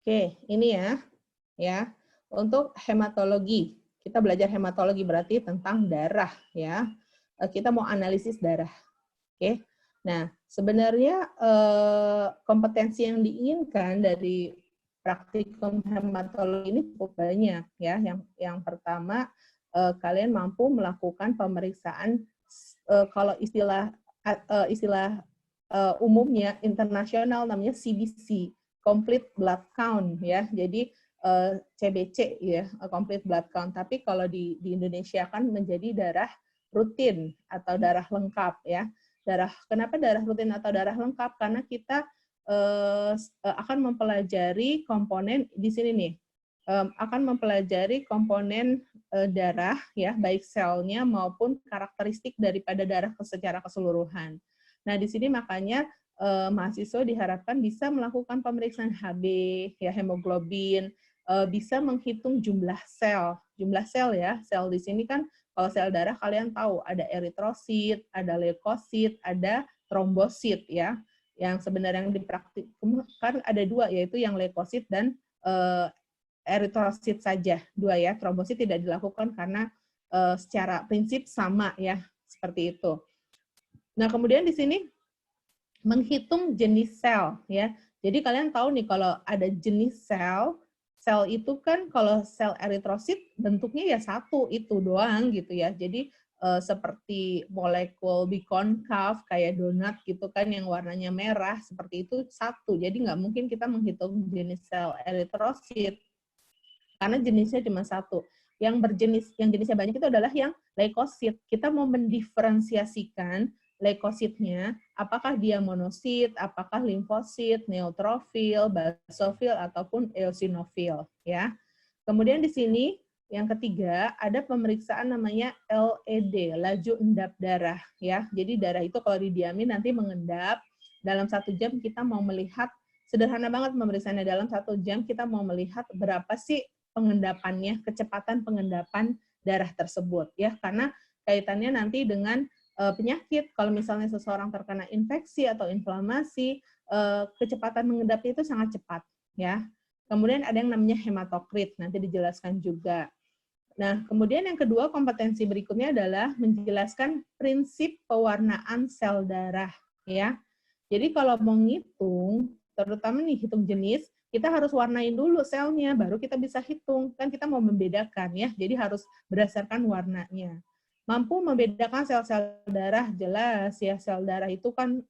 Oke, ini ya. Untuk hematologi, kita belajar hematologi berarti tentang darah ya. Kita mau analisis darah. Oke. Nah, sebenarnya kompetensi yang diinginkan dari praktikum hematologi ini cukup banyak ya. Yang pertama, kalian mampu melakukan pemeriksaan kalau istilah umumnya internasional namanya CBC, Complete Blood Count ya. Jadi CBC ya, Complete Blood Count. Tapi kalau di Indonesia kan menjadi darah rutin atau darah lengkap ya. Kenapa darah rutin atau darah lengkap? Karena kita akan mempelajari komponen di sini nih. Akan mempelajari komponen darah ya, baik selnya maupun karakteristik daripada darah secara keseluruhan. Nah, di sini makanya mahasiswa diharapkan bisa melakukan pemeriksaan HB, ya hemoglobin, bisa menghitung jumlah sel ya. Sel di sini kan kalau sel darah kalian tahu ada eritrosit, ada leukosit, ada trombosit ya. Yang sebenarnya yang dipraktikkan ada dua, yaitu yang leukosit dan eritrosit saja, dua ya. Trombosit tidak dilakukan karena secara prinsip sama ya, seperti itu. Nah, kemudian di sini menghitung jenis sel ya. Jadi kalian tahu nih kalau ada jenis sel itu kan kalau sel eritrosit bentuknya ya satu itu doang gitu ya. Jadi seperti molekul bikonkav kayak donat gitu kan yang warnanya merah seperti itu satu. Jadi nggak mungkin kita menghitung jenis sel eritrosit karena jenisnya cuma satu. Yang jenisnya banyak itu adalah yang leukosit. Kita mau mendiferensiasikan leukositnya, apakah dia monosit, apakah limfosit, neutrofil, basofil, ataupun eosinofil. Ya. Kemudian di sini yang ketiga ada pemeriksaan namanya LED, laju endap darah. Ya. Jadi darah itu kalau didiamin nanti mengendap. Dalam 1 jam kita mau melihat, sederhana banget pemeriksaannya, dalam 1 jam kita mau melihat berapa sih pengendapannya, kecepatan pengendapan darah tersebut. Ya, karena kaitannya nanti dengan penyakit. Kalau misalnya seseorang terkena infeksi atau inflamasi, kecepatan mengendapnya itu sangat cepat ya. Kemudian ada yang namanya hematokrit, nanti dijelaskan juga. Nah, kemudian yang kedua kompetensi berikutnya adalah menjelaskan prinsip pewarnaan sel darah ya. Jadi kalau mau ngitung, terutama nih hitung jenis, kita harus warnain dulu selnya, baru kita bisa hitung. Kan kita mau membedakan ya, jadi harus berdasarkan warnanya. Mampu membedakan sel-sel darah, jelas ya, sel darah itu kan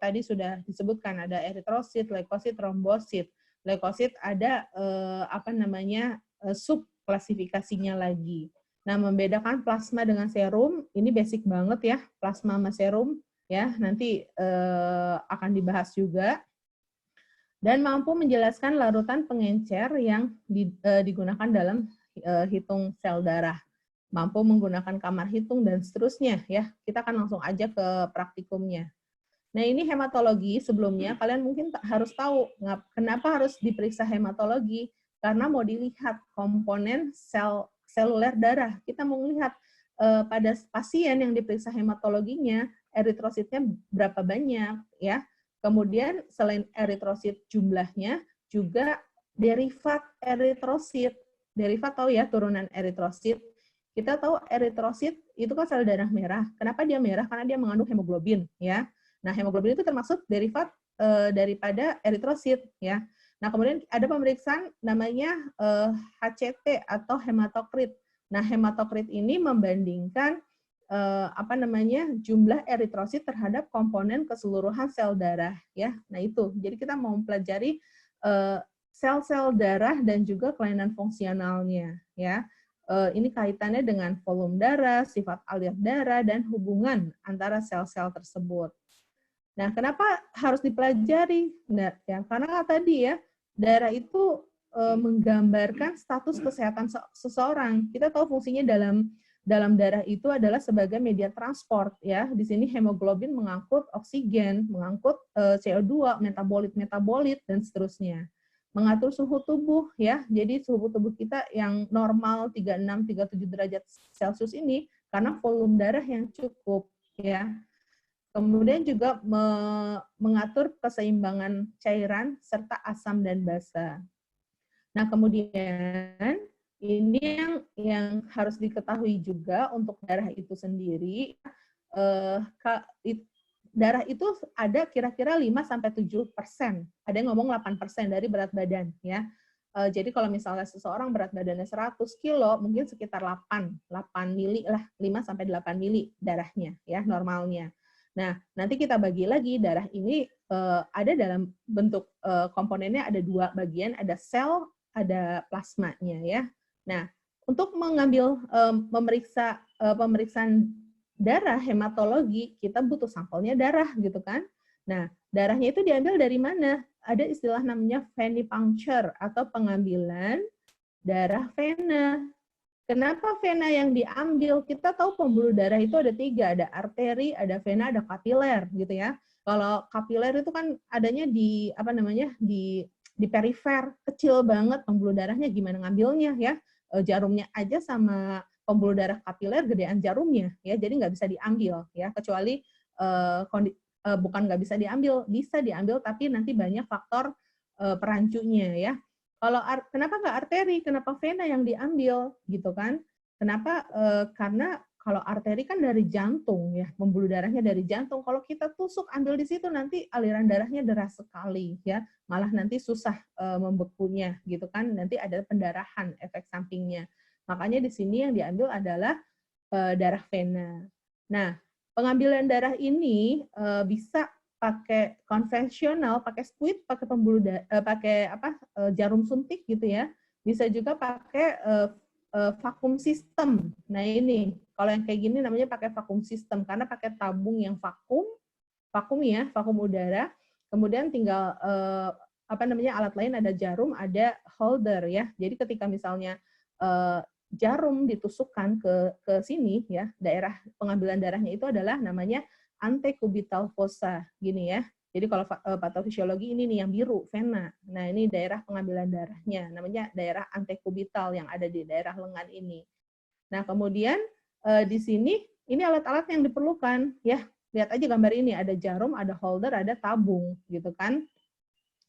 tadi sudah disebutkan, ada eritrosit, leukosit, trombosit. Leukosit ada sub klasifikasinya lagi. Nah, membedakan plasma dengan serum, ini basic banget ya, plasma sama serum, ya, nanti akan dibahas juga. Dan mampu menjelaskan larutan pengencer yang digunakan dalam hitung sel darah. Mampu menggunakan kamar hitung dan seterusnya ya. Kita akan langsung aja ke praktikumnya. Nah, ini hematologi. Sebelumnya kalian mungkin harus tahu kenapa harus diperiksa hematologi, karena mau dilihat komponen seluler darah. Kita mau melihat pada pasien yang diperiksa hematologinya eritrositnya berapa banyak ya. Kemudian selain eritrosit jumlahnya juga derivat eritrosit. Derivat tahu ya, turunan eritrosit. Kita tahu eritrosit itu kan sel darah merah. Kenapa dia merah? Karena dia mengandung hemoglobin ya. Nah, hemoglobin itu termasuk derivat daripada eritrosit ya. Nah, kemudian ada pemeriksaan namanya HCT atau hematokrit. Nah, hematokrit ini membandingkan jumlah eritrosit terhadap komponen keseluruhan sel darah ya. Nah, itu. Jadi kita mau mempelajari sel-sel darah dan juga kelainan fungsionalnya ya. Ini kaitannya dengan volume darah, sifat alir darah, dan hubungan antara sel-sel tersebut. Nah, kenapa harus dipelajari? Nah, ya, karena tadi ya, darah itu menggambarkan status kesehatan seseorang. Kita tahu fungsinya dalam darah itu adalah sebagai media transport ya. Di sini hemoglobin mengangkut oksigen, mengangkut CO2, metabolit dan seterusnya. Mengatur suhu tubuh ya. Jadi suhu tubuh kita yang normal 36-37 derajat Celcius ini karena volume darah yang cukup ya. Kemudian juga mengatur keseimbangan cairan serta asam dan basa. Nah, kemudian ini yang harus diketahui juga untuk darah itu sendiri, darah itu ada kira-kira 5-7%. Ada yang ngomong 8% dari berat badan, ya. Jadi kalau misalnya seseorang berat badannya 100 kilo, mungkin sekitar 8 mili lah, 5-8 mili darahnya, ya, normalnya. Nah, nanti kita bagi lagi darah ini ada dalam bentuk komponennya ada 2 bagian, ada sel, ada plasmanya, ya. Nah, untuk mengambil pemeriksaan darah hematologi, kita butuh sampelnya darah gitu kan. Nah, darahnya itu diambil dari mana? Ada istilah namanya venipuncture atau pengambilan darah vena. Kenapa vena yang diambil? Kita tahu pembuluh darah itu ada 3, ada arteri, ada vena, ada kapiler gitu ya. Kalau kapiler itu kan adanya di di perifer, kecil banget pembuluh darahnya, gimana ngambilnya ya? Jarumnya aja sama pembuluh darah kapiler gedean jarumnya ya, jadi nggak bisa diambil ya, kecuali bukan nggak bisa diambil tapi nanti banyak faktor perancunya ya. Kalau kenapa nggak arteri, kenapa vena yang diambil gitu kan? Kenapa? Karena kalau arteri kan dari jantung ya, pembuluh darahnya dari jantung. Kalau kita tusuk ambil di situ nanti aliran darahnya deras sekali ya, malah nanti susah membekunya gitu kan, nanti ada pendarahan efek sampingnya. Makanya di sini yang diambil adalah darah vena. Nah, pengambilan darah ini bisa pakai konvensional, pakai squid, pakai jarum suntik gitu ya. Bisa juga pakai vakum sistem. Nah ini, kalau yang kayak gini namanya pakai vakum sistem karena pakai tabung yang vakum ya, vakum udara. Kemudian tinggal alat lain, ada jarum, ada holder ya. Jadi ketika misalnya jarum ditusukkan ke sini ya, daerah pengambilan darahnya itu adalah namanya antekubital fossa gini ya. Jadi kalau patofisiologi ini nih yang biru, vena. Nah, ini daerah pengambilan darahnya, namanya daerah antekubital yang ada di daerah lengan ini. Nah, kemudian di sini ini alat-alat yang diperlukan ya. Lihat aja gambar ini, ada jarum, ada holder, ada tabung gitu kan.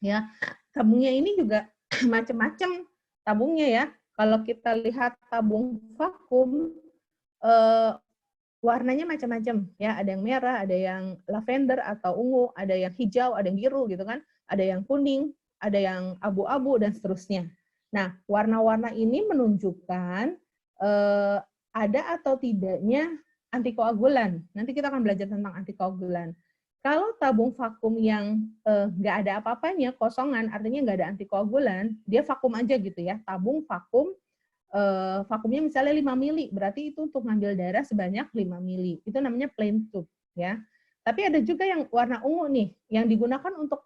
Ya, tabungnya ini juga macam-macam tabungnya ya. Kalau kita lihat tabung vakum, warnanya macam-macam ya. Ada yang merah, ada yang lavender atau ungu, ada yang hijau, ada yang biru gitu kan. Ada yang kuning, ada yang abu-abu dan seterusnya. Nah, warna-warna ini menunjukkan ada atau tidaknya antikoagulan. Nanti kita akan belajar tentang antikoagulan. Kalau tabung vakum yang nggak ada apa-apanya, kosongan, artinya nggak ada antikoagulan, dia vakum aja gitu ya. Tabung vakum, vakumnya misalnya 5 mili, berarti itu untuk ngambil darah sebanyak 5 mili. Itu namanya plain tube ya. Tapi ada juga yang warna ungu nih, yang digunakan untuk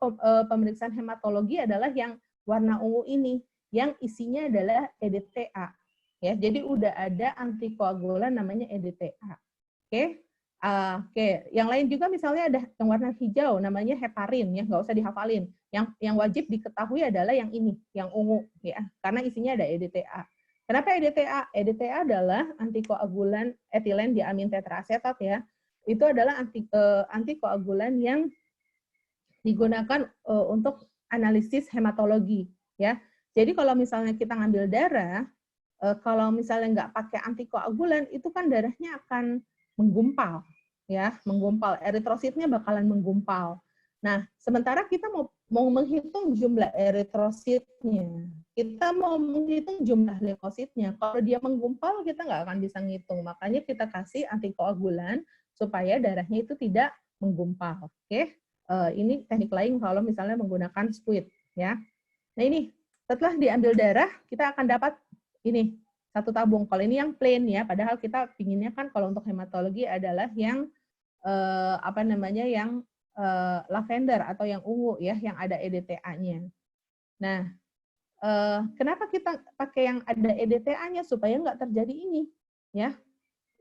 pemeriksaan hematologi adalah yang warna ungu ini, yang isinya adalah EDTA. Ya, jadi udah ada antikoagulan namanya EDTA. Oke. Oke, yang lain juga misalnya ada yang warna hijau namanya heparin ya, nggak usah dihafalin. Yang wajib diketahui adalah yang ini, yang ungu ya, karena isinya ada EDTA. Kenapa EDTA? EDTA adalah antikoagulan etilen diamin tetraasetat ya. Itu adalah antikoagulan yang digunakan untuk analisis hematologi ya. Jadi kalau misalnya kita ngambil darah, kalau misalnya nggak pakai antikoagulan, itu kan darahnya akan menggumpal, ya, menggumpal. Eritrositnya bakalan menggumpal. Nah, sementara kita mau menghitung jumlah eritrositnya, kita mau menghitung jumlah leukositnya. Kalau dia menggumpal, kita nggak akan bisa ngitung. Makanya kita kasih antikoagulan supaya darahnya itu tidak menggumpal. Oke, ini teknik lain kalau misalnya menggunakan squid, ya. Nah ini setelah diambil darah, kita akan dapat ini satu tabung. Kalau ini yang plain ya, padahal kita pinginnya kan kalau untuk hematologi adalah yang yang lavender atau yang ungu ya, yang ada EDTA-nya. Nah, kenapa kita pakai yang ada EDTA-nya supaya nggak terjadi ini ya?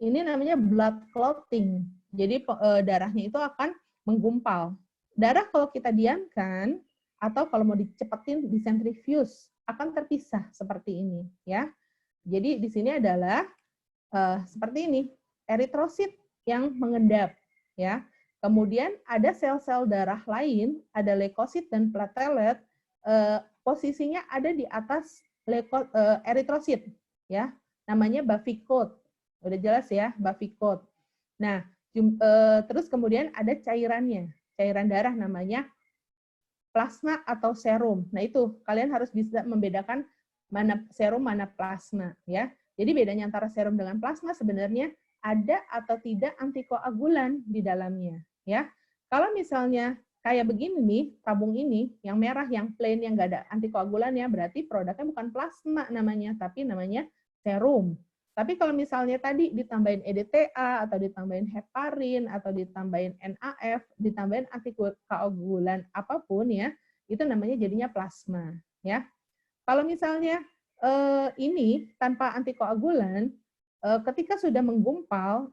Ini namanya blood clotting. Jadi darahnya itu akan menggumpal. Darah kalau kita diamkan atau kalau mau dicepetin di centrifuge akan terpisah seperti ini ya. Jadi di sini adalah seperti ini, eritrosit yang mengendap ya. Kemudian ada sel-sel darah lain, ada leukosit dan platelet, posisinya ada di atas eritrosit, ya, namanya Bavikot. Udah jelas ya, Bavikot. Nah, terus kemudian ada cairannya, cairan darah namanya plasma atau serum. Nah, itu kalian harus bisa membedakan mana serum, mana plasma, ya. Jadi bedanya antara serum dengan plasma sebenarnya ada atau tidak antikoagulan di dalamnya, ya. Kalau misalnya kayak begini nih, tabung ini yang merah, yang plain, yang nggak ada antikoagulannya, berarti produknya bukan plasma namanya, tapi namanya serum. Tapi kalau misalnya tadi ditambahin EDTA atau ditambahin heparin atau ditambahin NAF, ditambahin antikoagulan apapun ya, itu namanya jadinya plasma ya. Kalau misalnya ini tanpa antikoagulan, ketika sudah menggumpal,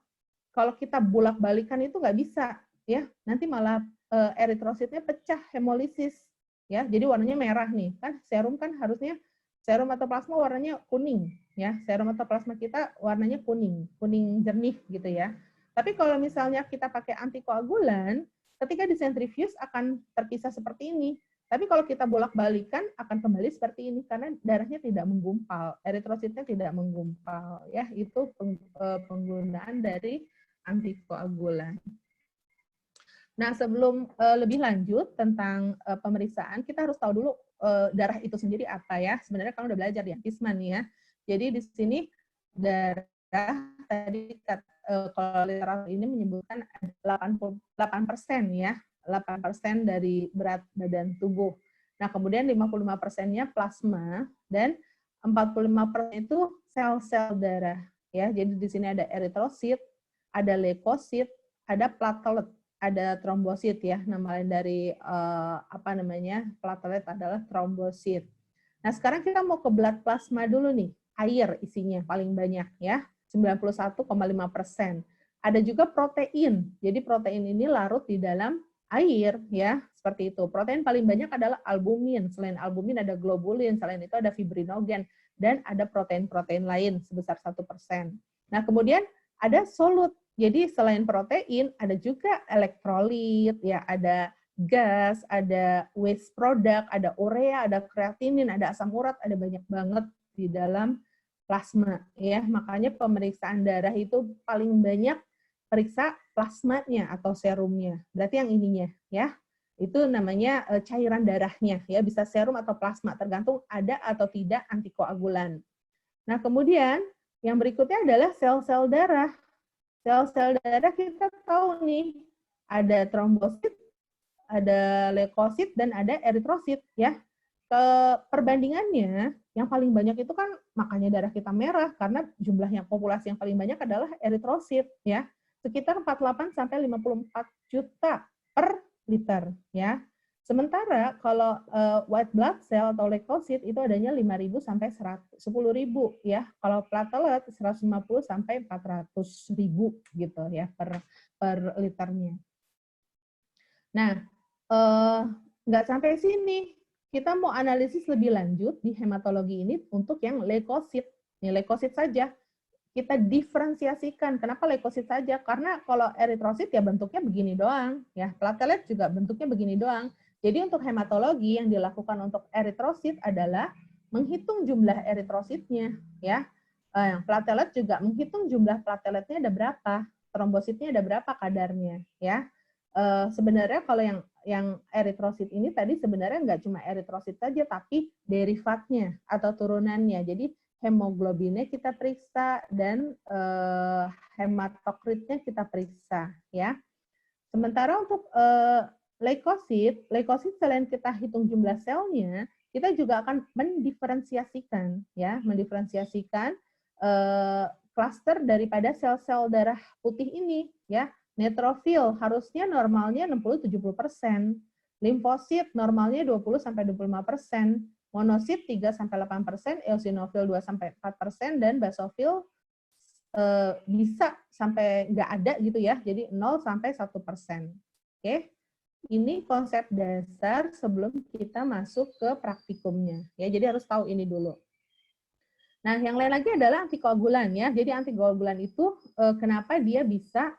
kalau kita bolak-balikan itu nggak bisa ya, nanti malah eritrositnya pecah, hemolisis ya, jadi warnanya merah nih kan. Serum kan harusnya serum atau plasma warnanya kuning ya, serum atau plasma kita warnanya kuning jernih gitu ya. Tapi kalau misalnya kita pakai antikoagulan, ketika disentrifuge akan terpisah seperti ini. Tapi kalau kita bolak-balikan akan kembali seperti ini karena darahnya tidak menggumpal, eritrositnya tidak menggumpal ya. Itu penggunaan dari antikoagulan. Nah, sebelum lebih lanjut tentang pemeriksaan, kita harus tahu dulu darah itu sendiri apa ya. Sebenarnya kalau udah belajar ya, Kisman ya. Jadi di sini darah tadi kalau literatur ini menyebutkan 88% ya, 8% dari berat badan tubuh. Nah, kemudian 55%-nya plasma dan 45% itu sel-sel darah ya. Jadi di sini ada eritrosit, ada leukosit, ada platelet, ada trombosit ya, nama lain dari platelet adalah trombosit. Nah, sekarang kita mau ke blood plasma dulu nih. Air isinya paling banyak ya, 91,5%. Ada juga protein. Jadi protein ini larut di dalam air ya, seperti itu. Protein paling banyak adalah albumin. Selain albumin ada globulin, selain itu ada fibrinogen dan ada protein-protein lain sebesar 1%. Nah, kemudian ada solut. Jadi selain protein ada juga elektrolit, ya ada gas, ada waste product, ada urea, ada kreatinin, ada asam urat, ada banyak banget di dalam plasma. Ya, makanya pemeriksaan darah itu paling banyak periksa plasmanya atau serumnya. Berarti yang ininya, ya itu namanya cairan darahnya, ya bisa serum atau plasma tergantung ada atau tidak antikoagulan. Nah kemudian yang berikutnya adalah sel-sel darah. Sel-sel darah kita tahu nih, ada trombosit, ada leukosit, dan ada eritrosit. Ya. Perbandingannya, yang paling banyak itu kan makanya darah kita merah, karena jumlahnya populasi yang paling banyak adalah eritrosit. Ya. Sekitar 48-54 juta per liter. Ya. Sementara kalau white blood cell atau leukosit itu adanya 5.000 sampai 10.000 ya. Kalau platelet 150 sampai 400.000 gitu ya per liternya. Nah, nggak sampai sini. Kita mau analisis lebih lanjut di hematologi ini untuk yang leukosit. Nih leukosit saja. Kita diferensiasikan. Kenapa leukosit saja? Karena kalau eritrosit ya bentuknya begini doang, ya. Platelet juga bentuknya begini doang. Jadi untuk hematologi yang dilakukan untuk eritrosit adalah menghitung jumlah eritrositnya, ya. Yang platelet juga menghitung jumlah plateletnya ada berapa, trombositnya ada berapa kadarnya, ya. Sebenarnya kalau yang eritrosit ini tadi sebenarnya nggak cuma eritrosit saja, tapi derivatnya atau turunannya. Jadi hemoglobinnya kita periksa dan hematokritnya kita periksa, ya. Sementara untuk leukosit selain kita hitung jumlah selnya, kita juga akan mendiferensiasikan, ya, mendiferensiasikan klaster daripada sel-sel darah putih ini, ya. Neutrofil harusnya normalnya 60-70%, limfosit normalnya 20-25%, monosit 3-8%, eosinofil 2-4%, dan basofil bisa sampai nggak ada gitu ya, jadi 0-1%. Oke, ini konsep dasar sebelum kita masuk ke praktikumnya. Ya, jadi harus tahu ini dulu. Nah, yang lain lagi adalah antikoagulan ya. Jadi antikoagulan itu kenapa dia bisa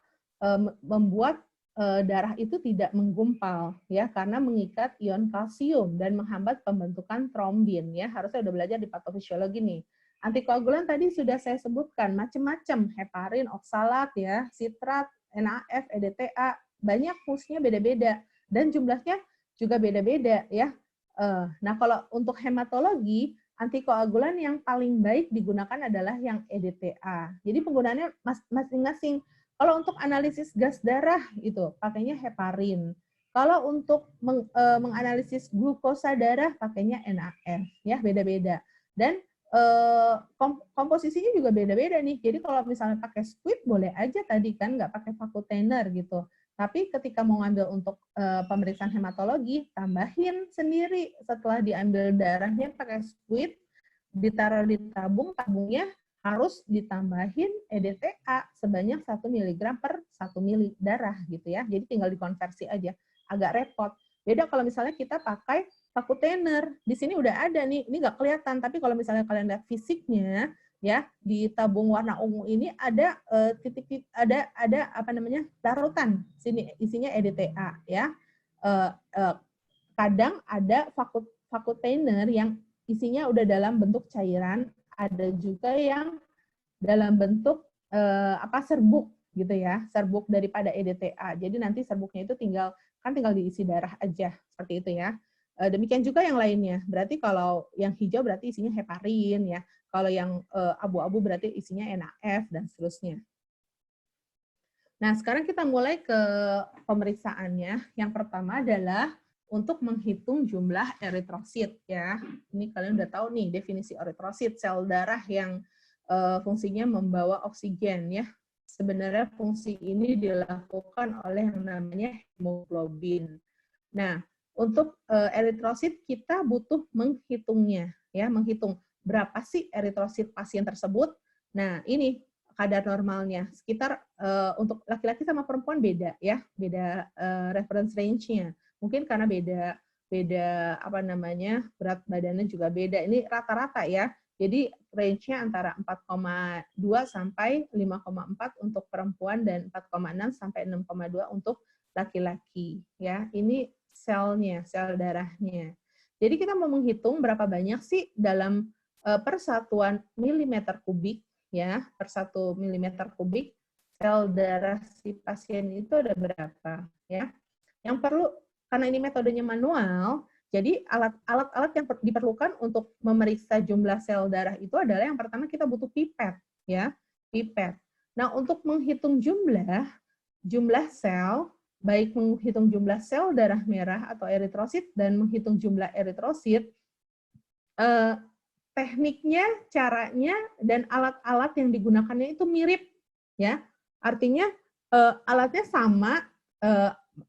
membuat darah itu tidak menggumpal ya karena mengikat ion kalsium dan menghambat pembentukan trombin ya. Harusnya udah belajar di patofisiologi nih. Antikoagulan tadi sudah saya sebutkan macam-macam, heparin, oksalat ya, sitrat, NAF, EDTA, banyak fungsinya beda-beda dan jumlahnya juga beda-beda ya. Nah, kalau untuk hematologi, antikoagulan yang paling baik digunakan adalah yang EDTA. Jadi penggunaannya masing-masing. Kalau untuk analisis gas darah itu pakainya heparin. Kalau untuk menganalisis glukosa darah pakainya NAF ya, beda-beda. Dan komposisinya juga beda-beda nih. Jadi kalau misalnya pakai squid boleh aja tadi kan, nggak pakai fakutener gitu. Tapi ketika mau ngambil untuk pemeriksaan hematologi, tambahin sendiri setelah diambil darahnya pakai squid, ditaruh di tabung, tabungnya harus ditambahin EDTA sebanyak 1 mg per 1 ml darah gitu ya. Jadi tinggal dikonversi aja. Agak repot. Beda kalau misalnya kita pakai fakutener. Di sini udah ada nih, ini nggak kelihatan, tapi kalau misalnya kalian lihat fisiknya ya, di tabung warna ungu ini ada titik ada apa namanya? Larutan. Sini isinya EDTA ya. Kadang ada fakutener yang isinya udah dalam bentuk cairan, ada juga yang dalam bentuk serbuk gitu ya, serbuk daripada EDTA. Jadi nanti serbuknya itu tinggal diisi darah aja seperti itu ya. Demikian juga yang lainnya. Berarti kalau yang hijau berarti isinya heparin ya. Kalau yang abu-abu berarti isinya NAF dan seterusnya. Nah, sekarang kita mulai ke pemeriksaannya. Yang pertama adalah untuk menghitung jumlah eritrosit ya. Ini kalian udah tahu nih definisi eritrosit, sel darah yang fungsinya membawa oksigen ya. Sebenarnya fungsi ini dilakukan oleh yang namanya hemoglobin. Nah, untuk eritrosit kita butuh menghitungnya ya, menghitung berapa sih eritrosit pasien tersebut. Nah, ini kadar normalnya sekitar untuk laki-laki sama perempuan beda ya, beda reference range-nya. Mungkin karena beda apa namanya, berat badannya juga beda. Ini rata-rata ya. Jadi range-nya antara 4,2 sampai 5,4 untuk perempuan dan 4,6 sampai 6,2 untuk laki-laki ya. Ini selnya, sel darahnya. Jadi kita mau menghitung berapa banyak sih dalam persatuan milimeter kubik ya, per 1 milimeter kubik sel darah si pasien itu ada berapa ya. Yang perlu, karena ini metodenya manual, jadi alat-alat yang diperlukan untuk memeriksa jumlah sel darah itu adalah yang pertama kita butuh pipet ya, pipet. Nah, untuk menghitung jumlah sel, baik menghitung jumlah sel darah merah atau eritrosit dan menghitung jumlah eritrosit, tekniknya, caranya, dan alat-alat yang digunakannya itu mirip ya. Artinya alatnya sama,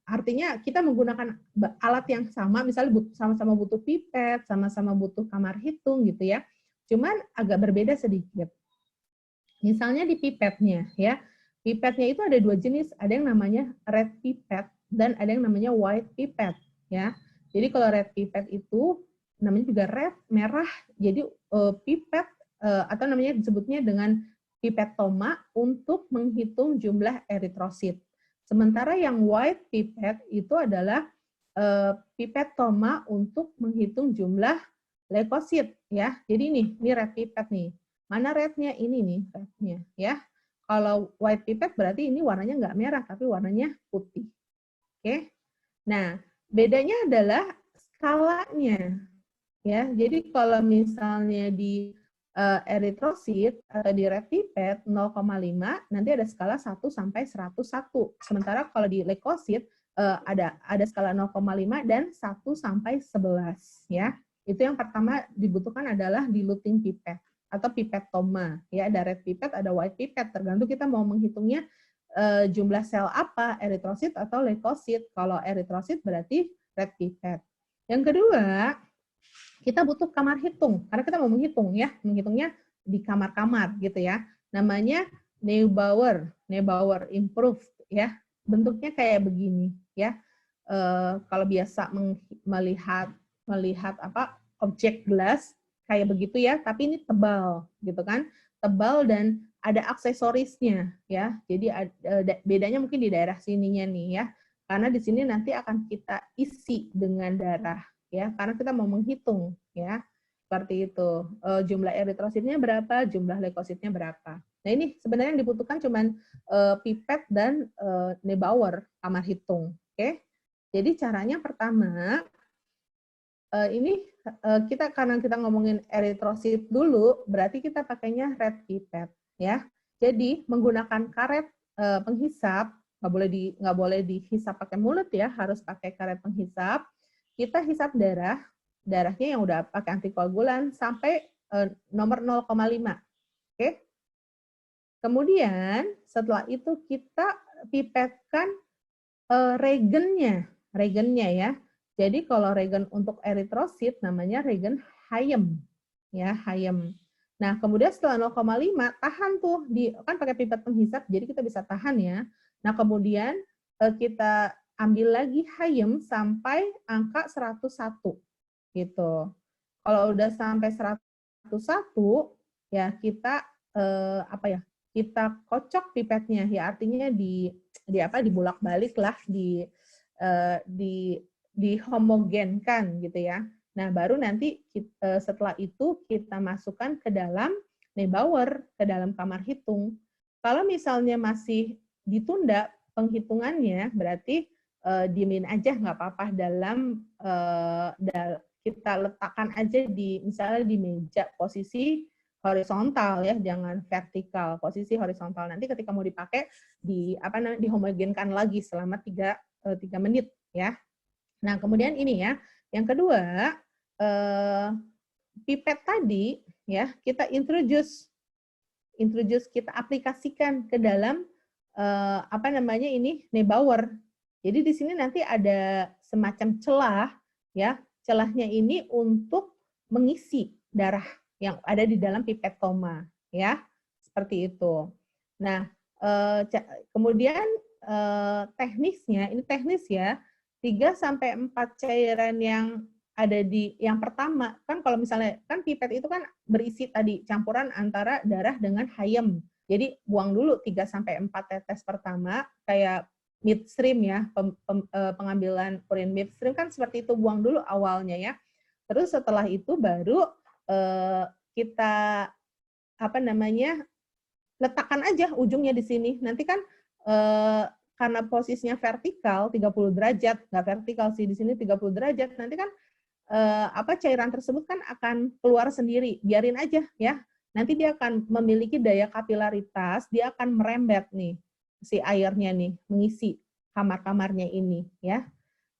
artinya kita menggunakan alat yang sama, misalnya sama-sama butuh pipet, sama-sama butuh kamar hitung gitu ya. Cuman agak berbeda sedikit. Misalnya di pipetnya ya. Pipetnya itu ada 2 jenis, ada yang namanya red pipet dan ada yang namanya white pipet ya. Jadi kalau red pipet itu namanya juga red, merah. Jadi pipet atau namanya disebutnya dengan pipetoma untuk menghitung jumlah eritrosit. Sementara yang white pipet itu adalah pipetoma untuk menghitung jumlah leukosit ya. Jadi ini red pipet nih. Mana rednya? Ini nih rednya ya. Kalau white pipet berarti ini warnanya nggak merah tapi warnanya putih. Oke. Nah, bedanya adalah skalanya ya. Jadi kalau misalnya di eritrosit atau di red pipet 0,5 nanti ada skala 1 sampai 101. Sementara kalau di leukosit ada skala 0,5 dan 1 sampai 11 ya. Itu yang pertama dibutuhkan adalah diluting pipet atau pipetoma ya. Ada red pipet, ada white pipet, tergantung kita mau menghitungnya jumlah sel apa, eritrosit atau leukosit. Kalau eritrosit berarti red pipet. Yang kedua, kita butuh kamar hitung, karena kita mau menghitung ya, menghitungnya di kamar-kamar gitu ya. Namanya Neubauer Improved ya. Bentuknya kayak begini ya. Kalau biasa melihat apa objek gelas kayak begitu ya, tapi ini tebal gitu kan. Tebal dan ada aksesorisnya ya. Jadi bedanya mungkin di daerah sininya nih ya. Karena di sini nanti akan kita isi dengan darah ya, karena kita mau menghitung ya. Seperti itu. Jumlah eritrositnya berapa, jumlah leukositnya berapa. Nah, ini sebenarnya yang dibutuhkan cuman pipet dan Neubauer kamar hitung. Oke. Jadi caranya pertama ini kita karena kita ngomongin eritrosit dulu, berarti kita pakainya red pipette ya. Jadi menggunakan karet penghisap, nggak boleh dihisap pakai mulut ya, harus pakai karet penghisap. Kita hisap darahnya yang udah pakai antikoagulan sampai nomor 0,5. Oke. Kemudian setelah itu kita pipetkan regennya ya. Jadi kalau regen untuk eritrosit namanya regen Hayem ya, Hayem. Nah, kemudian setelah 0,5 tahan tuh kan pakai pipet penghisap jadi kita bisa tahan ya. Nah, kemudian kita ambil lagi Hayem sampai angka 101 gitu. Kalau udah sampai 101 ya kita kita kocok pipetnya ya, artinya dibulak-balik lah, dihomogenkan gitu ya. Nah, baru nanti setelah itu kita masukkan ke dalam Neubauer, ke dalam kamar hitung. Kalau misalnya masih ditunda penghitungannya, berarti diemin aja nggak apa-apa kita letakkan aja misalnya di meja posisi horizontal ya, jangan vertikal, posisi horizontal. Nanti ketika mau dipakai dihomogenkan lagi selama 3 menit ya. Nah, kemudian ini ya, yang kedua pipet tadi ya, kita introduce kita aplikasikan ke dalam Neubauer. Jadi di sini nanti ada semacam celah ya, celahnya ini untuk mengisi darah yang ada di dalam pipet toma ya, seperti itu. Nah, kemudian teknisnya, ini teknis ya, 3-4 cairan yang ada yang pertama, kan kalau misalnya, kan pipet itu kan berisi tadi campuran antara darah dengan Hayem. Jadi buang dulu 3-4 tetes pertama, kayak midstream ya, pengambilan urin midstream kan seperti itu, buang dulu awalnya ya. Terus setelah itu baru kita letakkan aja ujungnya di sini. Nanti kan karena posisinya vertikal 30 derajat, nggak vertikal sih di sini 30 derajat. Nanti kan cairan tersebut kan akan keluar sendiri. Biarin aja ya. Nanti dia akan memiliki daya kapilaritas, dia akan merembet nih si airnya nih, mengisi kamar-kamarnya ini ya.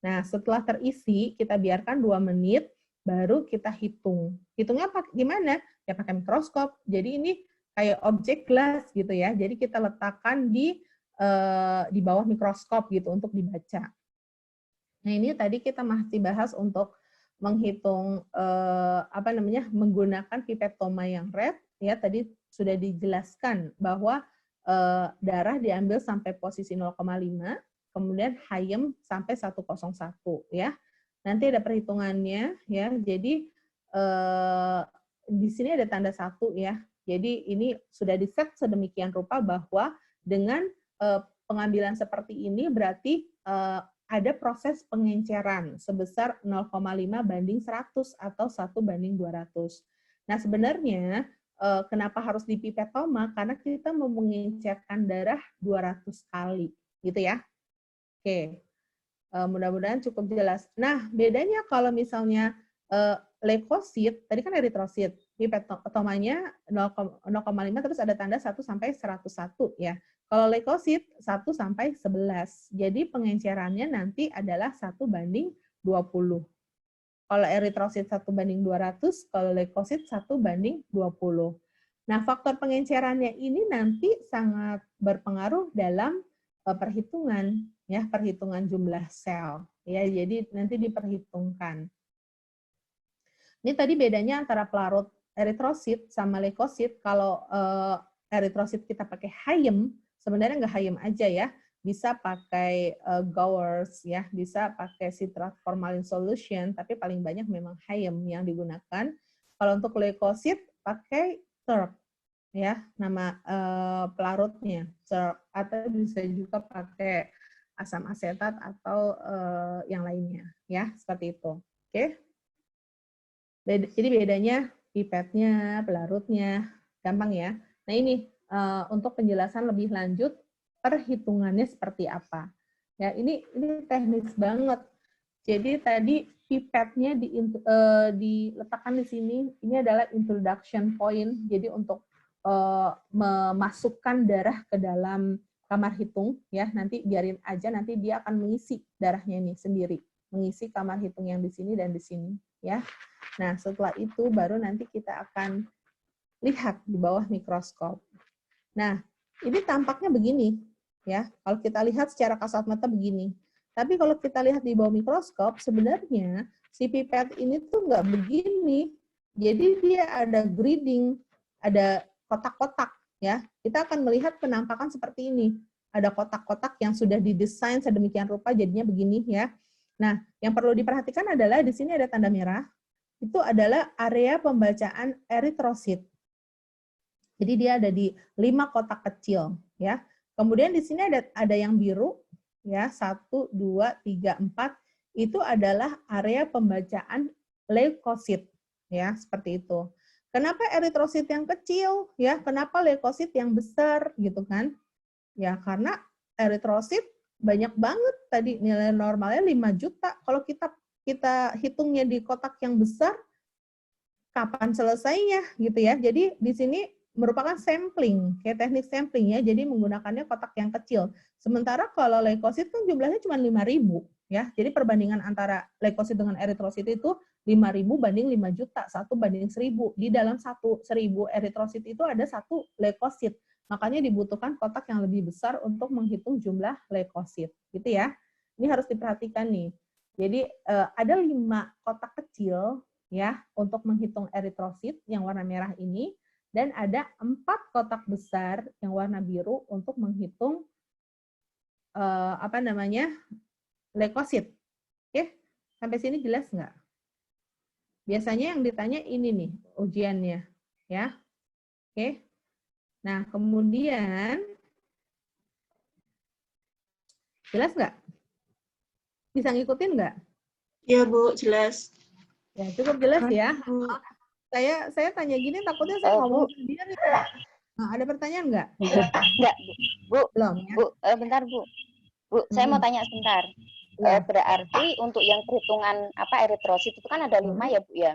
Nah, setelah terisi kita biarkan 2 menit baru kita hitung. Hitungnya gimana? Ya pakai mikroskop. Jadi ini kayak objek glass gitu ya. Jadi kita letakkan di bawah mikroskop gitu untuk dibaca. Nah, ini tadi kita masih bahas untuk menghitung menggunakan pipet toma yang red ya, tadi sudah dijelaskan bahwa darah diambil sampai posisi 0,5, kemudian Hayem sampai 101 ya. Nanti ada perhitungannya ya. Jadi di sini ada tanda 1 ya. Jadi ini sudah di-set sedemikian rupa bahwa dengan pengambilan seperti ini berarti ada proses pengenceran sebesar 0,5 banding 100 atau 1:200. Nah, sebenarnya kenapa harus dipipetoma? Karena kita mau mengencerkan darah 200 kali, gitu ya. Oke, mudah-mudahan cukup jelas. Nah, bedanya kalau misalnya leukosit, tadi kan eritrosit, pipetomanya 0,5 terus ada tanda 1 sampai 101 ya. Kalau leukosit 1 sampai 11. Jadi pengencerannya nanti adalah 1:20. Kalau eritrosit 1:200, kalau leukosit 1:20. Nah, faktor pengencerannya ini nanti sangat berpengaruh dalam perhitungan ya, perhitungan jumlah sel ya. Jadi nanti diperhitungkan. Ini tadi bedanya antara pelarut eritrosit sama leukosit. Kalau eritrosit kita pakai Hayem, sebenarnya nggak Hayem aja ya, bisa pakai Gowers ya, bisa pakai citrat formalin solution, tapi paling banyak memang Hayem yang digunakan. Kalau untuk leukosit pakai TURP ya, nama pelarutnya. Atau bisa juga pakai asam asetat atau yang lainnya, ya, seperti itu. Oke. Jadi bedanya pipetnya, pelarutnya, gampang ya. Nah ini untuk penjelasan lebih lanjut perhitungannya seperti apa. Ya ini teknis banget. Jadi tadi pipetnya diletakkan di sini. Ini adalah introduction point. Jadi untuk memasukkan darah ke dalam kamar hitung, ya nanti biarin aja, nanti dia akan mengisi darahnya ini sendiri, mengisi kamar hitung yang di sini dan di sini, ya. Nah setelah itu baru nanti kita akan lihat di bawah mikroskop. Nah ini tampaknya begini, ya. Kalau kita lihat secara kasat mata begini. Tapi kalau kita lihat di bawah mikroskop, sebenarnya si pipet ini tuh nggak begini. Jadi dia ada grading, ada kotak-kotak, ya. Kita akan melihat penampakan seperti ini. Ada kotak-kotak yang sudah didesain sedemikian rupa, jadinya begini, ya. Nah, yang perlu diperhatikan adalah di sini ada tanda merah. Itu adalah area pembacaan eritrosit. Jadi dia ada di 5 kotak kecil, ya. Kemudian di sini ada yang biru, ya, 1, 2, 3, 4, itu adalah area pembacaan leukosit, ya, seperti itu. Kenapa eritrosit yang kecil, ya? Kenapa leukosit yang besar, gitu kan? Ya, karena eritrosit banyak banget tadi, nilai normalnya 5 juta. Kalau kita hitungnya di kotak yang besar, kapan selesainya, gitu ya. Jadi di sini merupakan sampling, kayak teknik sampling ya, jadi menggunakannya kotak yang kecil. Sementara kalau leukosit kan jumlahnya cuma 5.000, ya. Jadi perbandingan antara leukosit dengan eritrosit itu 5.000 banding 5 juta, 1 banding 1.000. Di dalam 1.000 eritrosit itu ada 1 leukosit. Makanya dibutuhkan kotak yang lebih besar untuk menghitung jumlah leukosit, gitu ya. Ini harus diperhatikan nih. Jadi ada 5 kotak kecil, ya, untuk menghitung eritrosit yang warna merah ini, dan ada 4 kotak besar yang warna biru untuk menghitung leukosit. Oke, sampai sini jelas nggak? Biasanya yang ditanya ini nih ujiannya, ya. Oke. Nah, kemudian jelas nggak? Bisa ngikutin nggak? Ya, Bu, jelas. Ya, cukup jelas ya. Bu. Saya tanya gini takutnya saya ngomong sendiri. Nah, ada pertanyaan nggak? Enggak, Bu. Belum ya? Bu, bentar, Bu. Bu, saya mau tanya sebentar. Ya. Berarti untuk yang perhitungan eritrosit itu kan ada 5 ya, Bu ya?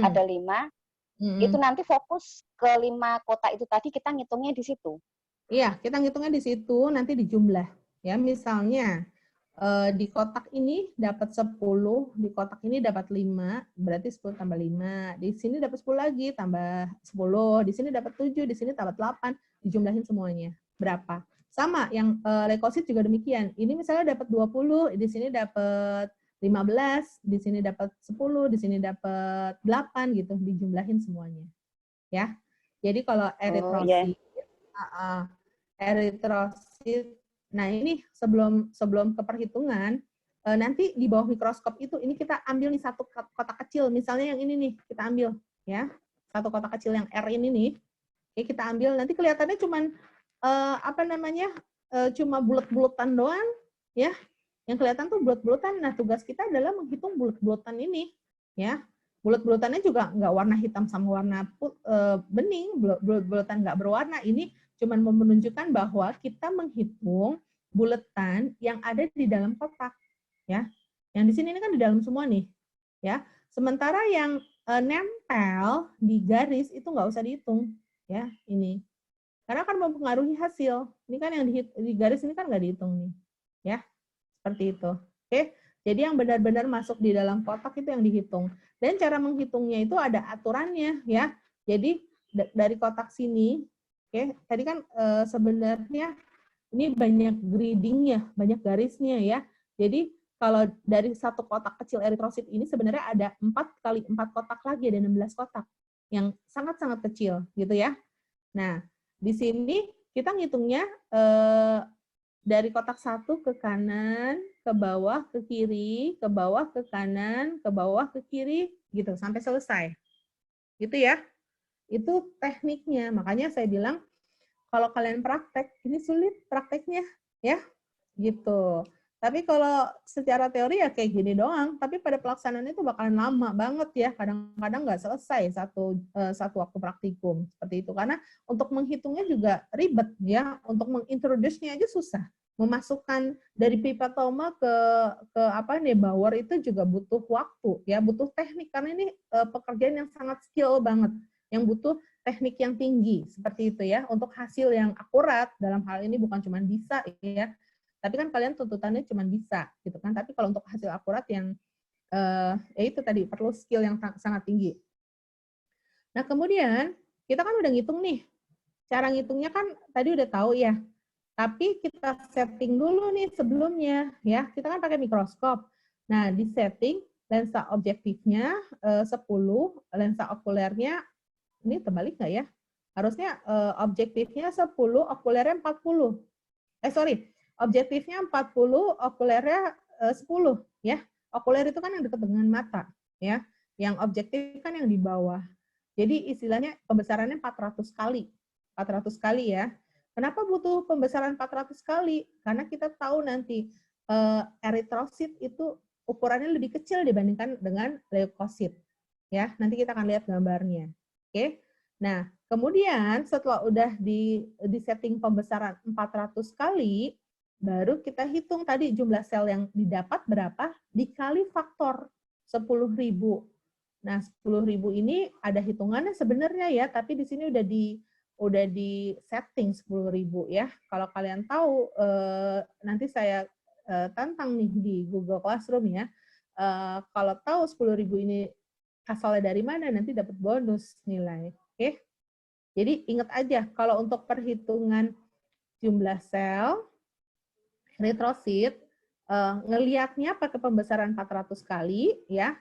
Ada 5. Itu nanti fokus ke 5 kotak itu tadi kita ngitungnya di situ. Iya, kita ngitungnya di situ, nanti dijumlah. Ya, misalnya di kotak ini dapat 10, di kotak ini dapat 5, berarti 10 tambah 5. Di sini dapat 10 lagi, tambah 10. Di sini dapat 7, di sini dapat 8. Dijumlahin semuanya. Berapa? Sama, yang leukosit juga demikian. Ini misalnya dapat 20, di sini dapat 15, di sini dapat 10, di sini dapat 8 gitu, dijumlahin semuanya. Ya. Jadi kalau eritrosit, eritrosit, nah ini sebelum ke perhitungan, nanti di bawah mikroskop itu, ini kita ambil nih 1 kotak kecil, misalnya yang ini nih, kita ambil, ya. 1 kotak kecil yang R ini nih, ya, kita ambil, nanti kelihatannya cuman, cuma bulat-bulatan doang, ya. Yang kelihatan tuh bulat-bulatan. Nah, tugas kita adalah menghitung bulat-bulatan ini, ya. Bulat-bulatannya juga nggak warna hitam sama warna bening, bulat-bulatan nggak berwarna. Ini cuman menunjukkan bahwa kita menghitung bulatan yang ada di dalam kotak, ya. Yang di sini ini kan di dalam semua nih, ya. Sementara yang nempel di garis itu nggak usah dihitung, ya, ini. Karena akan mempengaruhi hasil. Ini kan yang di garis ini kan nggak dihitung nih, ya. Seperti itu. Oke. Jadi yang benar-benar masuk di dalam kotak itu yang dihitung. Dan cara menghitungnya itu ada aturannya, ya. Jadi dari kotak sini, oke, tadi kan sebenarnya ini banyak gradingnya, banyak garisnya, ya. Jadi kalau dari 1 kotak kecil eritrosit ini sebenarnya ada 4 kali 4 kotak lagi, ada 16 kotak yang sangat-sangat kecil, gitu ya. Nah, di sini kita ngitungnya dari kotak 1 ke kanan, ke bawah, ke kiri, ke bawah, ke kanan, ke bawah, ke kiri, gitu, sampai selesai. Gitu ya. Itu tekniknya. Makanya saya bilang kalau kalian praktek, ini sulit prakteknya, ya, gitu. Tapi kalau secara teori ya kayak gini doang, tapi pada pelaksanaannya itu bakalan lama banget ya, kadang-kadang nggak selesai satu waktu praktikum seperti itu. Karena untuk menghitungnya juga ribet ya, untuk mengintroduce-nya aja susah. Memasukkan dari pipetoma ke apa Neubauer itu juga butuh waktu ya, butuh teknik karena ini pekerjaan yang sangat skill banget, yang butuh teknik yang tinggi seperti itu ya, untuk hasil yang akurat dalam hal ini bukan cuma bisa ya, tapi kan kalian tuntutannya cuma bisa gitu kan, tapi kalau untuk hasil akurat yang ya itu tadi perlu skill yang sangat tinggi. Nah kemudian kita kan udah ngitung nih, cara ngitungnya kan tadi udah tahu ya, tapi kita setting dulu nih sebelumnya ya, kita kan pakai mikroskop. Nah di setting lensa objektifnya 10, lensa okulernya ini terbalik nggak ya? Harusnya objektifnya 10, okulernya 40. Objektifnya 40, okulernya 10 ya. Okuler itu kan yang dekat dengan mata ya. Yang objektif kan yang di bawah. Jadi istilahnya pembesarannya 400 kali. 400 kali ya. Kenapa butuh pembesaran 400 kali? Karena kita tahu nanti eritrosit itu ukurannya lebih kecil dibandingkan dengan leukosit. Ya, nanti kita akan lihat gambarnya. Oke. Nah, kemudian setelah udah di setting pembesaran 400 kali, baru kita hitung tadi jumlah sel yang didapat berapa dikali faktor 10.000. Nah, 10.000 ini ada hitungannya sebenarnya ya, tapi di sini udah di setting 10.000 ya. Kalau kalian tahu nanti saya tantang nih di Google Classroom ya. Kalau tahu 10.000 ini asalnya dari mana, nanti dapat bonus nilai. Oke. Jadi ingat aja, kalau untuk perhitungan jumlah sel eritrosit, ngelihatnya pakai pembesaran 400 kali, ya.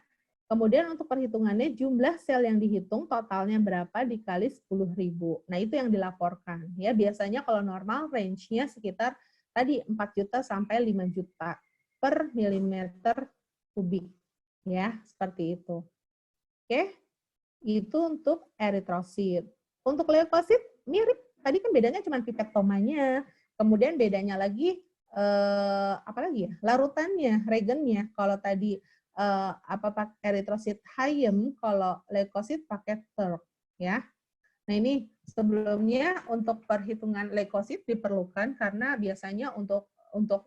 Kemudian untuk perhitungannya, jumlah sel yang dihitung totalnya berapa dikali 10.000. Nah, itu yang dilaporkan. Ya, biasanya kalau normal range-nya sekitar tadi 4 juta sampai 5 juta per milimeter kubik. Ya, seperti itu. Oke, itu untuk eritrosit. Untuk leukosit mirip, tadi kan bedanya cuma pipettomanya. Kemudian bedanya lagi apa lagi ya? Larutannya, regennya. Kalau tadi eritrosit Hayem, kalau leukosit pakai TERK ya. Nah, ini sebelumnya untuk perhitungan leukosit diperlukan karena biasanya untuk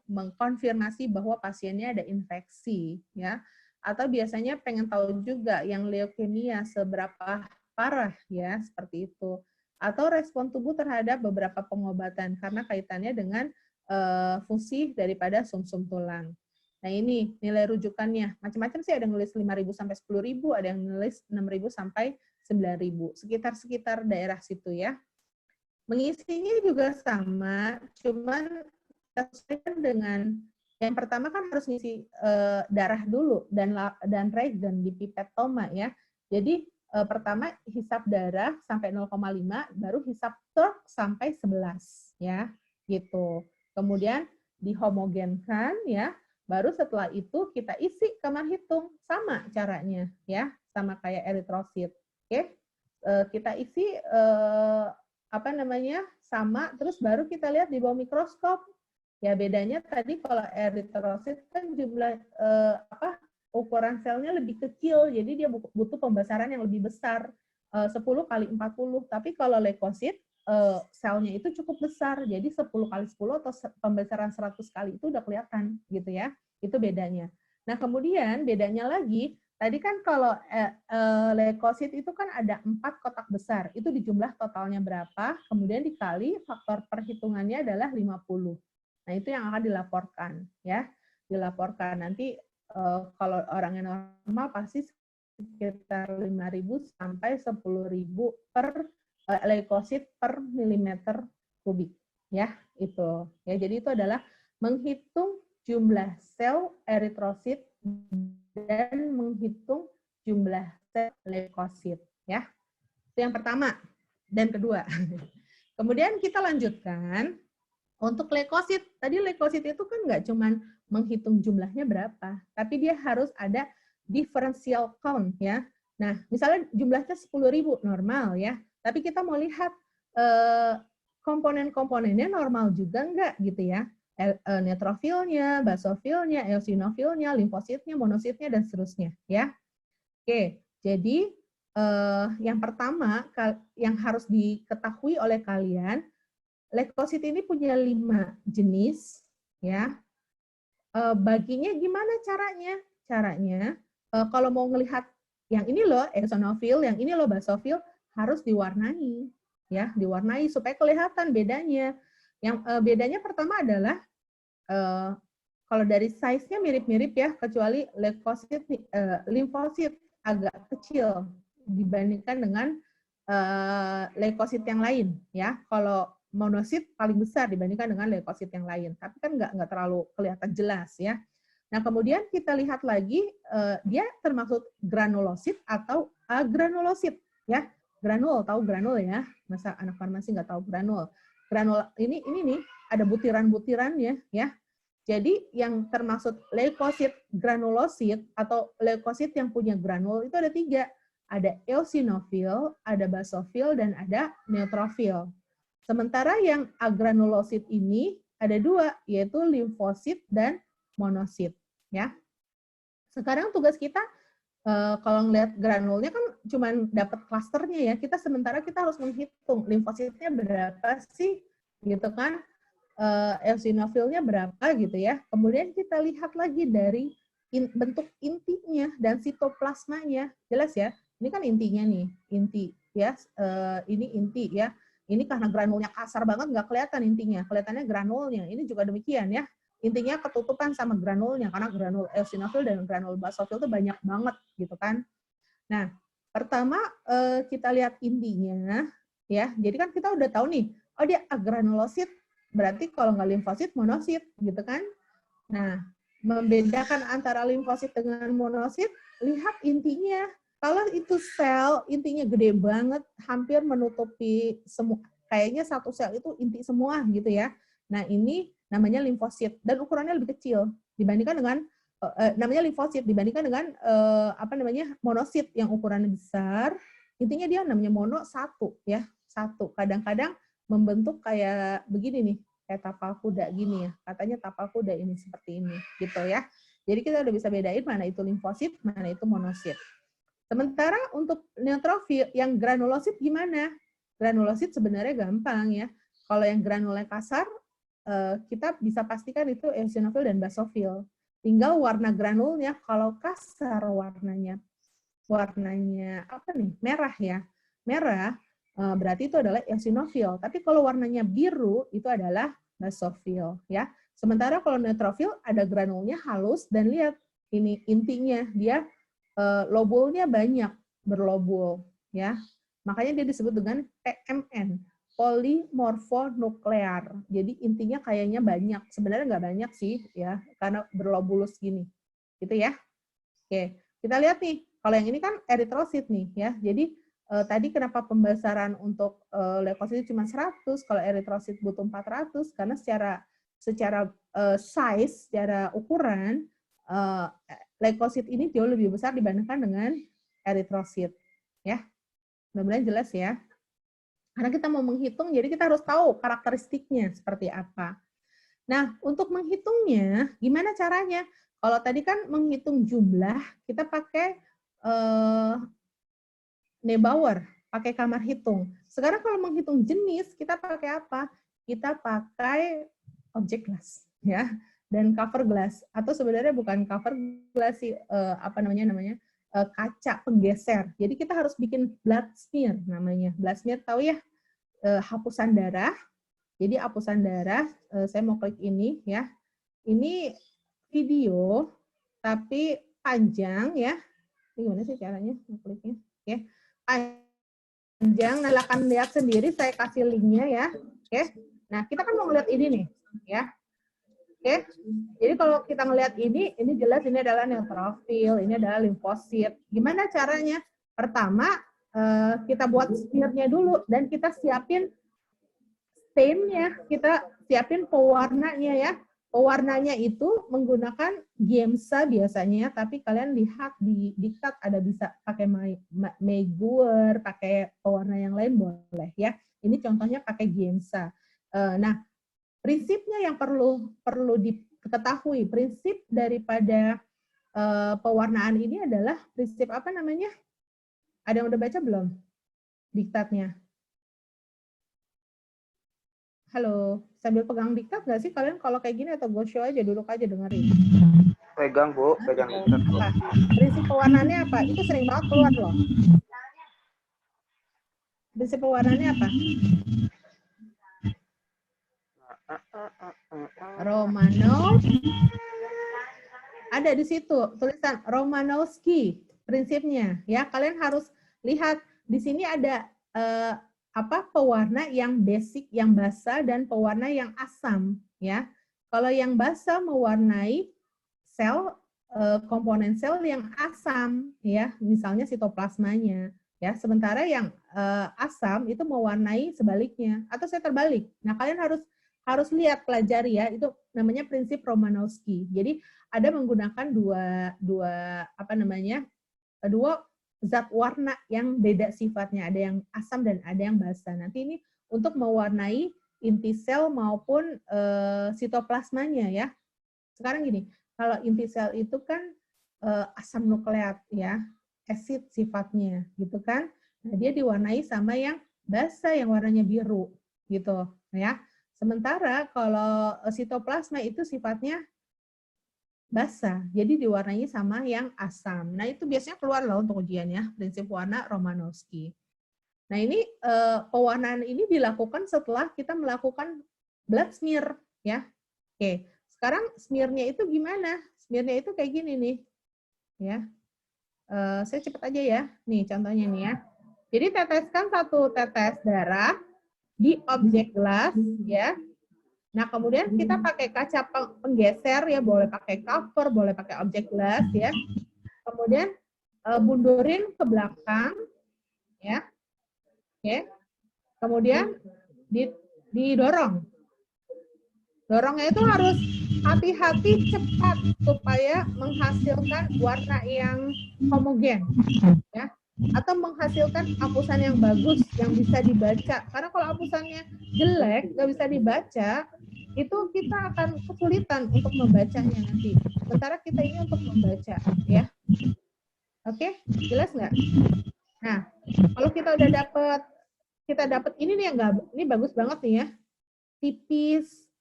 mengkonfirmasi bahwa pasiennya ada infeksi ya. Atau biasanya pengen tahu juga yang leukemia seberapa parah ya, seperti itu. Atau respon tubuh terhadap beberapa pengobatan karena kaitannya dengan fungsi daripada sumsum tulang. Nah, ini nilai rujukannya. Macam-macam sih, ada yang nulis 5.000 sampai 10.000, ada yang nulis 6.000 sampai 9.000. Sekitar daerah situ ya. Mengisinya juga sama, cuman sesuaikan dengan yang pertama kan harus ngisi darah dulu dan regen di pipetoma ya. Jadi pertama hisap darah sampai 0,5, baru hisap TERK sampai 11 ya, gitu. Kemudian dihomogenkan ya, baru setelah itu kita isi kamar hitung, sama caranya ya, sama kayak eritrosit. Oke. Kita isi sama, terus baru kita lihat di bawah mikroskop. Ya bedanya tadi kalau eritrosit kan jumlah ukuran selnya lebih kecil, jadi dia butuh pembesaran yang lebih besar, 10 kali 40. Tapi kalau leukosit selnya itu cukup besar, jadi 10 kali 10 atau pembesaran 100 kali itu udah kelihatan gitu ya. Itu bedanya. Nah, kemudian bedanya lagi, tadi kan kalau leukosit itu kan ada 4 kotak besar, itu di jumlah totalnya berapa, kemudian dikali faktor perhitungannya adalah 50. Nah, itu yang akan dilaporkan ya. Dilaporkan nanti kalau orangnya normal pasti sekitar 5.000 sampai 10.000 per leukosit per milimeter kubik ya, itu. Ya, jadi itu adalah menghitung jumlah sel eritrosit dan menghitung jumlah sel leukosit ya. Itu yang pertama dan kedua. Kemudian kita lanjutkan untuk leukosit. Tadi leukosit itu kan nggak cuman menghitung jumlahnya berapa, tapi dia harus ada differential count ya. Nah, misalnya jumlahnya 10.000 normal ya, tapi kita mau lihat komponen-komponennya normal juga enggak gitu ya. Neutrofilnya, basofilnya, eosinofilnya, limfositnya, monositnya, dan seterusnya ya. Oke, jadi yang pertama yang harus diketahui oleh kalian, leukosit ini punya 5 jenis ya. Baginya gimana caranya? Caranya kalau mau ngelihat yang ini loh eosinofil, yang ini loh basofil, harus diwarnai ya, diwarnai supaya kelihatan bedanya. Yang bedanya pertama adalah kalau dari size-nya mirip-mirip ya, kecuali leukosit, limfosit agak kecil dibandingkan dengan leukosit yang lain ya. Kalau monosit paling besar dibandingkan dengan leukosit yang lain, tapi kan nggak terlalu kelihatan jelas ya. Nah, kemudian kita lihat lagi dia termasuk granulosit atau agranulosit ya. Granul, tahu granul ya? Masa anak farmasi nggak tahu granul? Granul ini nih ada butiran-butirannya ya. Jadi yang termasuk leukosit granulosit atau leukosit yang punya granul itu ada 3. Ada eosinofil, ada basofil, dan ada neutrofil. Sementara yang agranulosit ini ada 2, yaitu limfosit dan monosit. Ya. Sekarang tugas kita, kalau ngelihat granulnya kan cuma dapat klasternya ya, sementara kita harus menghitung limfositnya berapa sih, gitu kan, eosinofilnya berapa gitu ya. Kemudian kita lihat lagi dari bentuk intinya dan sitoplasmanya, jelas ya. Ini kan intinya nih, inti ya, ini inti ya. Ini karena granulnya kasar banget nggak kelihatan intinya, kelihatannya granulnya. Ini juga demikian ya. Intinya ketutupan sama granulnya karena granul eosinofil dan granul basofil itu banyak banget gitu kan. Nah, pertama kita lihat intinya ya. Jadi kan kita udah tahu nih, oh dia agranulosit, berarti kalau nggak limfosit monosit gitu kan. Nah, membedakan antara limfosit dengan monosit, lihat intinya. Kalau itu sel, intinya gede banget, hampir menutupi semua, kayaknya satu sel itu inti semua gitu ya. Nah, ini namanya limfosit dan ukurannya lebih kecil dibandingkan dengan namanya limfosit dibandingkan dengan monosit yang ukurannya besar. Intinya dia namanya mono 1 ya, 1. Kadang-kadang membentuk kayak begini nih, kayak tapal kuda gini ya. Katanya tapal kuda ini seperti ini gitu ya. Jadi kita udah bisa bedain mana itu limfosit, mana itu monosit. Sementara untuk neutrofil yang granulosit gimana? Granulosit sebenarnya gampang ya. Kalau yang granulnya kasar, kita bisa pastikan itu eosinofil dan basofil. Tinggal warna granulnya, kalau kasar warnanya apa nih? Merah ya. Merah berarti itu adalah eosinofil. Tapi kalau warnanya biru itu adalah basofil ya. Sementara kalau neutrofil ada granulnya halus dan lihat ini intinya dia lobulnya banyak, berlobul ya. Makanya dia disebut dengan PMN, polimorfonuklear. Jadi intinya kayaknya banyak, sebenarnya nggak banyak sih ya, karena berlobulus gini. Gitu ya. Oke, kita lihat nih. Kalau yang ini kan eritrosit nih ya. Jadi tadi kenapa pembesaran untuk leukosit cuma 100, kalau eritrosit butuh 400 karena secara size, secara ukuran leukosit ini jauh lebih besar dibandingkan dengan eritrosit. Ya, mudah-mudahan jelas ya. Karena kita mau menghitung, jadi kita harus tahu karakteristiknya seperti apa. Nah, untuk menghitungnya, gimana caranya? Kalau tadi kan menghitung jumlah, kita pakai Neubauer, pakai kamar hitung. Sekarang kalau menghitung jenis, kita pakai apa? Kita pakai object glass, ya. Dan cover glass, atau sebenarnya bukan cover glass sih, kaca penggeser. Jadi kita harus bikin blood smear namanya. Blood smear tahu ya, hapusan darah. Jadi hapusan darah, saya mau klik ini ya. Ini video tapi panjang ya. Ini gimana sih caranya kliknya? Oke. Panjang, nah akan lihat sendiri, saya kasih linknya ya. Oke. Nah, kita kan mau ngeliat ini nih, ya. Oke, jadi kalau kita ngelihat ini jelas ini adalah neutrofil, ini adalah limfosit. Gimana caranya? Pertama, kita buat smear-nya dulu dan kita siapin stain-nya, kita siapin pewarnanya ya. pewarnanya itu menggunakan Giemsa biasanya, tapi kalian lihat di diktat ada bisa pakai Meguiar, pakai pewarna yang lain boleh ya. Ini contohnya pakai Giemsa. Nah, prinsipnya yang perlu diketahui, prinsip daripada pewarnaan ini adalah prinsip apa namanya? Ada yang udah baca belum diktatnya? Halo, sambil pegang diktat nggak sih kalian kalau kayak gini atau go show aja, duduk aja dengerin? Pegang, Bu, pegang diktat, Bu. Prinsip pewarnaannya apa? Itu sering banget keluar loh. Prinsip pewarnaannya apa? Romanov. Ada di situ tulisan Romanowski prinsipnya ya. Kalian harus lihat di sini ada pewarna yang basic, yang basa, dan pewarna yang asam ya. Kalau yang basa mewarnai sel, komponen sel yang asam ya, misalnya sitoplasmanya ya. Sementara yang asam itu mewarnai sebaliknya atau saya terbalik. Nah, kalian harus lihat, pelajari ya, itu namanya prinsip Romanowski. Jadi ada menggunakan dua zat warna yang beda sifatnya, ada yang asam dan ada yang basa. Nanti ini untuk mewarnai inti sel maupun sitoplasmanya ya. Sekarang gini, kalau inti sel itu kan asam nukleat ya, asid sifatnya gitu kan. Nah, dia diwarnai sama yang basa yang warnanya biru gitu ya. Sementara kalau sitoplasma itu sifatnya basa, jadi diwarnai sama yang asam. Nah, itu biasanya keluar loh untuk ujian ya, prinsip warna Romanowski. Nah, ini pewarnaan ini dilakukan setelah kita melakukan blood smear ya. Oke, sekarang smearnya itu gimana? Smearnya itu kayak gini nih. Ya. Saya cepat aja ya. Nih contohnya nih ya. Jadi teteskan 1 tetes darah di objek gelas ya. Nah, kemudian kita pakai kaca penggeser ya, boleh pakai cover, boleh pakai objek gelas ya. Kemudian bundurin ke belakang ya. Oke. Kemudian didorong. Dorongnya itu harus hati-hati, cepat supaya menghasilkan warna yang homogen ya. Atau menghasilkan apusan yang bagus yang bisa dibaca. Karena kalau apusannya jelek, nggak bisa dibaca, itu kita akan kesulitan untuk membacanya nanti. Sementara kita ini untuk membaca, ya. Oke, jelas nggak? Nah, kalau kita udah dapat ini nih yang ini bagus banget nih ya, tipis,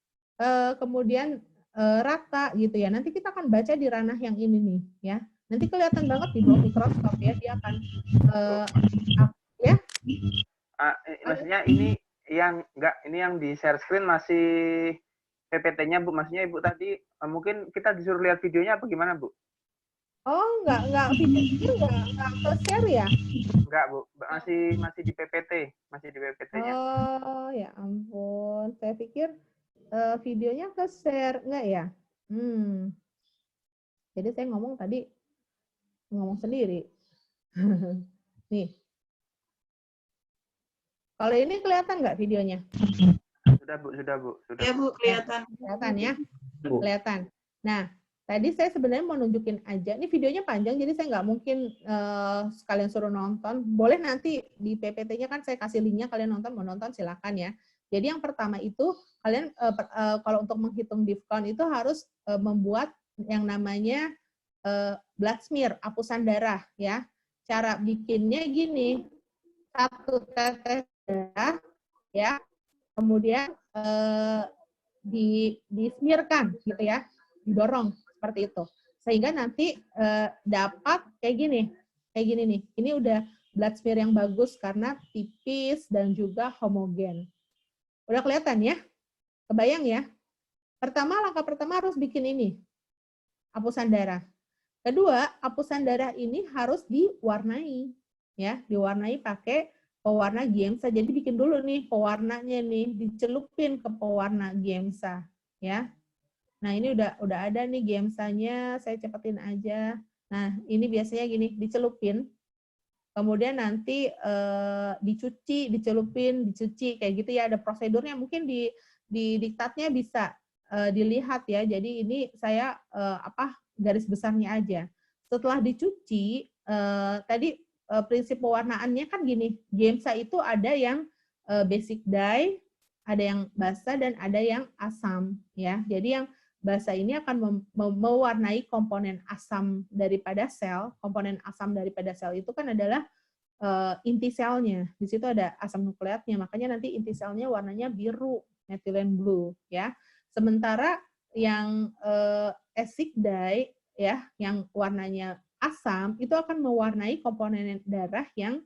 kemudian rata gitu ya. Nanti kita akan baca di ranah yang ini nih, ya. Nanti kelihatan banget di bawah mikroskop ya, dia akan ya. Maksudnya ini yang di share screen masih PPT-nya, Bu. Maksudnya Ibu tadi mungkin kita disuruh lihat videonya apa gimana, Bu? Oh, enggak videonya enggak ke share ya? Enggak, Bu. Masih di PPT, masih di PPT-nya. Oh, ya ampun. Saya pikir videonya ke share, enggak ya? Jadi saya ngomong sendiri. Nih. Kalau ini kelihatan nggak videonya? Sudah, Bu. Sudah. Ya, Bu, kelihatan. Kelihatan ya? Kelihatan. Nah, tadi saya sebenarnya mau nunjukin aja. Ini videonya panjang, jadi saya nggak mungkin sekalian suruh nonton. Boleh nanti di PPT-nya kan saya kasih linknya, kalian mau nonton silakan ya. Jadi yang pertama itu, kalian kalau untuk menghitung diskon itu harus membuat yang namanya blood smear, apusan darah ya. Cara bikinnya gini, 1 tetes darah ya, kemudian dismearkan gitu ya, didorong seperti itu, sehingga nanti dapat kayak gini nih. Ini udah blood smear yang bagus karena tipis dan juga homogen. Udah kelihatan ya? Kebayang ya? Langkah pertama harus bikin ini, apusan darah. Kedua, apusan darah ini harus diwarnai ya, diwarnai pakai pewarna Giemsa. Jadi bikin dulu nih pewarnanya nih, dicelupin ke pewarna Giemsa ya. Nah, ini udah ada nih Giemsanya, saya cepetin aja. Nah, ini biasanya gini, dicelupin. Kemudian nanti dicuci, dicelupin, dicuci kayak gitu ya, ada prosedurnya. Mungkin di diktatnya bisa dilihat ya. Jadi ini saya garis besarnya aja. Setelah dicuci, tadi prinsip pewarnaannya kan gini, Gemsa itu ada yang basic dye, ada yang basa dan ada yang asam ya. Jadi yang basa ini akan mewarnai komponen asam daripada sel. Komponen asam daripada sel itu kan adalah inti selnya. Di situ ada asam nukleatnya, makanya nanti inti selnya warnanya biru, methylene blue ya. Sementara yang acid dye ya, yang warnanya asam itu akan mewarnai komponen darah yang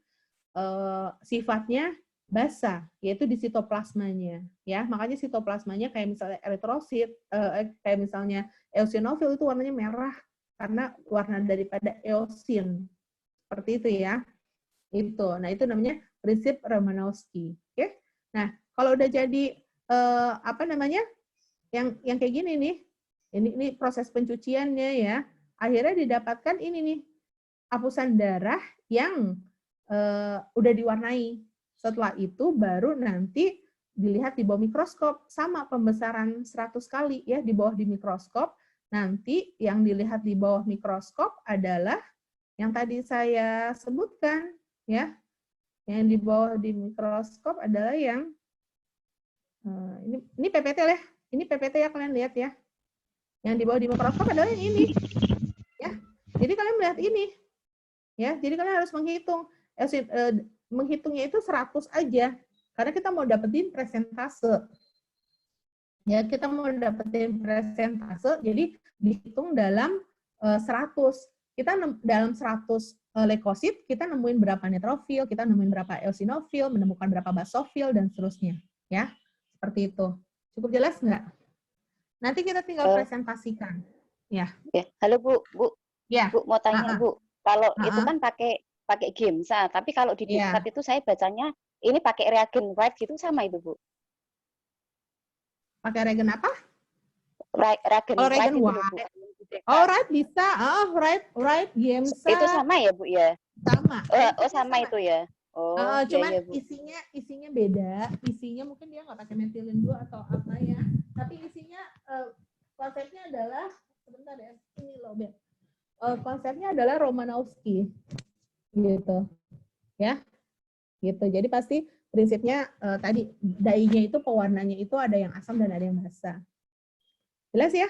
sifatnya basa, yaitu di sitoplasmanya ya. Makanya sitoplasmanya kayak misalnya eritrosit, kayak misalnya eosinofil itu warnanya merah karena warna daripada eosin. Seperti itu ya. Itu. Nah, itu namanya prinsip Romanowski. Oke. Nah, kalau udah jadi yang kayak gini nih. Ini proses pencuciannya ya. Akhirnya didapatkan ini nih, hapusan darah yang udah diwarnai. Setelah itu baru nanti dilihat di bawah mikroskop, sama pembesaran 100 kali ya di bawah di mikroskop. Nanti yang dilihat di bawah mikroskop adalah yang tadi saya sebutkan ya. Yang di bawah di mikroskop adalah yang ini PPT ya. Ini PPT ya, kalian lihat ya. Yang di bawah di mikroskop adalah yang ini. Ya. Jadi kalian melihat ini. Ya, jadi kalian harus menghitung. Menghitungnya itu 100 aja. Karena kita mau dapetin presentase. Ya, kita mau dapetin presentase, jadi dihitung dalam 100. Kita dalam 100 leukosit, kita nemuin berapa neutrofil, kita nemuin berapa eosinofil, menemukan berapa basofil, dan seterusnya. Ya, seperti itu. Cukup jelas nggak? Nanti kita tinggal presentasikan. Ya. Halo Bu, Ya. Bu mau tanya Bu. Kalau itu kan pakai Gemsa, tapi kalau di diktat itu saya bacanya ini pakai reagen Wright gitu, sama itu Bu? Pakai reagen apa? Reagen Wright itu Bu. Oh, Wright bisa. Oh, Wright Gemsa. Itu sama ya Bu ya? Sama. Sama itu ya. Cuman ya, isinya beda. Isinya mungkin dia nggak pakai methylene blue atau apa ya. Tapi isinya konsepnya adalah, sebentar ya, ini loh Ben. Konsepnya adalah Romanowski, gitu, ya, gitu. Jadi pasti prinsipnya tadi dye-nya itu pewarnanya itu ada yang asam dan ada yang basa. Jelas ya?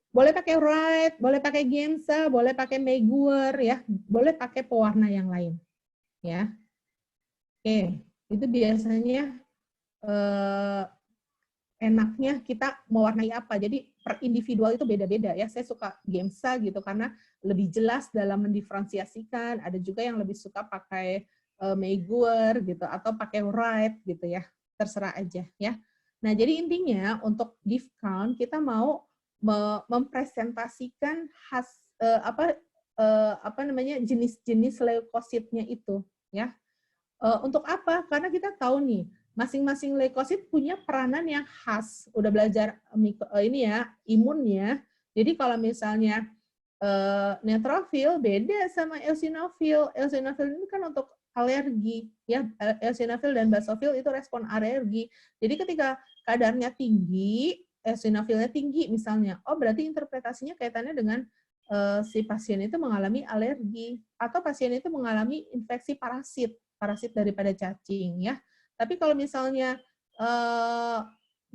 Boleh pakai Wright, boleh pakai Gemsa, boleh pakai Meguiar ya, boleh pakai pewarna yang lain, ya. Oke, itu biasanya enaknya kita mewarnai apa. Jadi per individual itu beda-beda ya. Saya suka Gemsa gitu karena lebih jelas dalam mendiferensiasikan. Ada juga yang lebih suka pakai Meguiar gitu atau pakai Wright gitu ya. Terserah aja ya. Nah, jadi intinya untuk diff count kita mau mempresentasikan jenis-jenis leukositnya itu ya. Untuk apa? Karena kita tahu nih, masing-masing leukosit punya peranan yang khas. Udah belajar imunnya. Jadi kalau misalnya neutrofil beda sama eosinofil. Eosinofil ini kan untuk alergi, ya. Eosinofil dan basofil itu respon alergi. Jadi ketika kadarnya tinggi, eosinofilnya tinggi misalnya, oh berarti interpretasinya kaitannya dengan si pasien itu mengalami alergi atau pasien itu mengalami infeksi parasit daripada cacing ya. Tapi kalau misalnya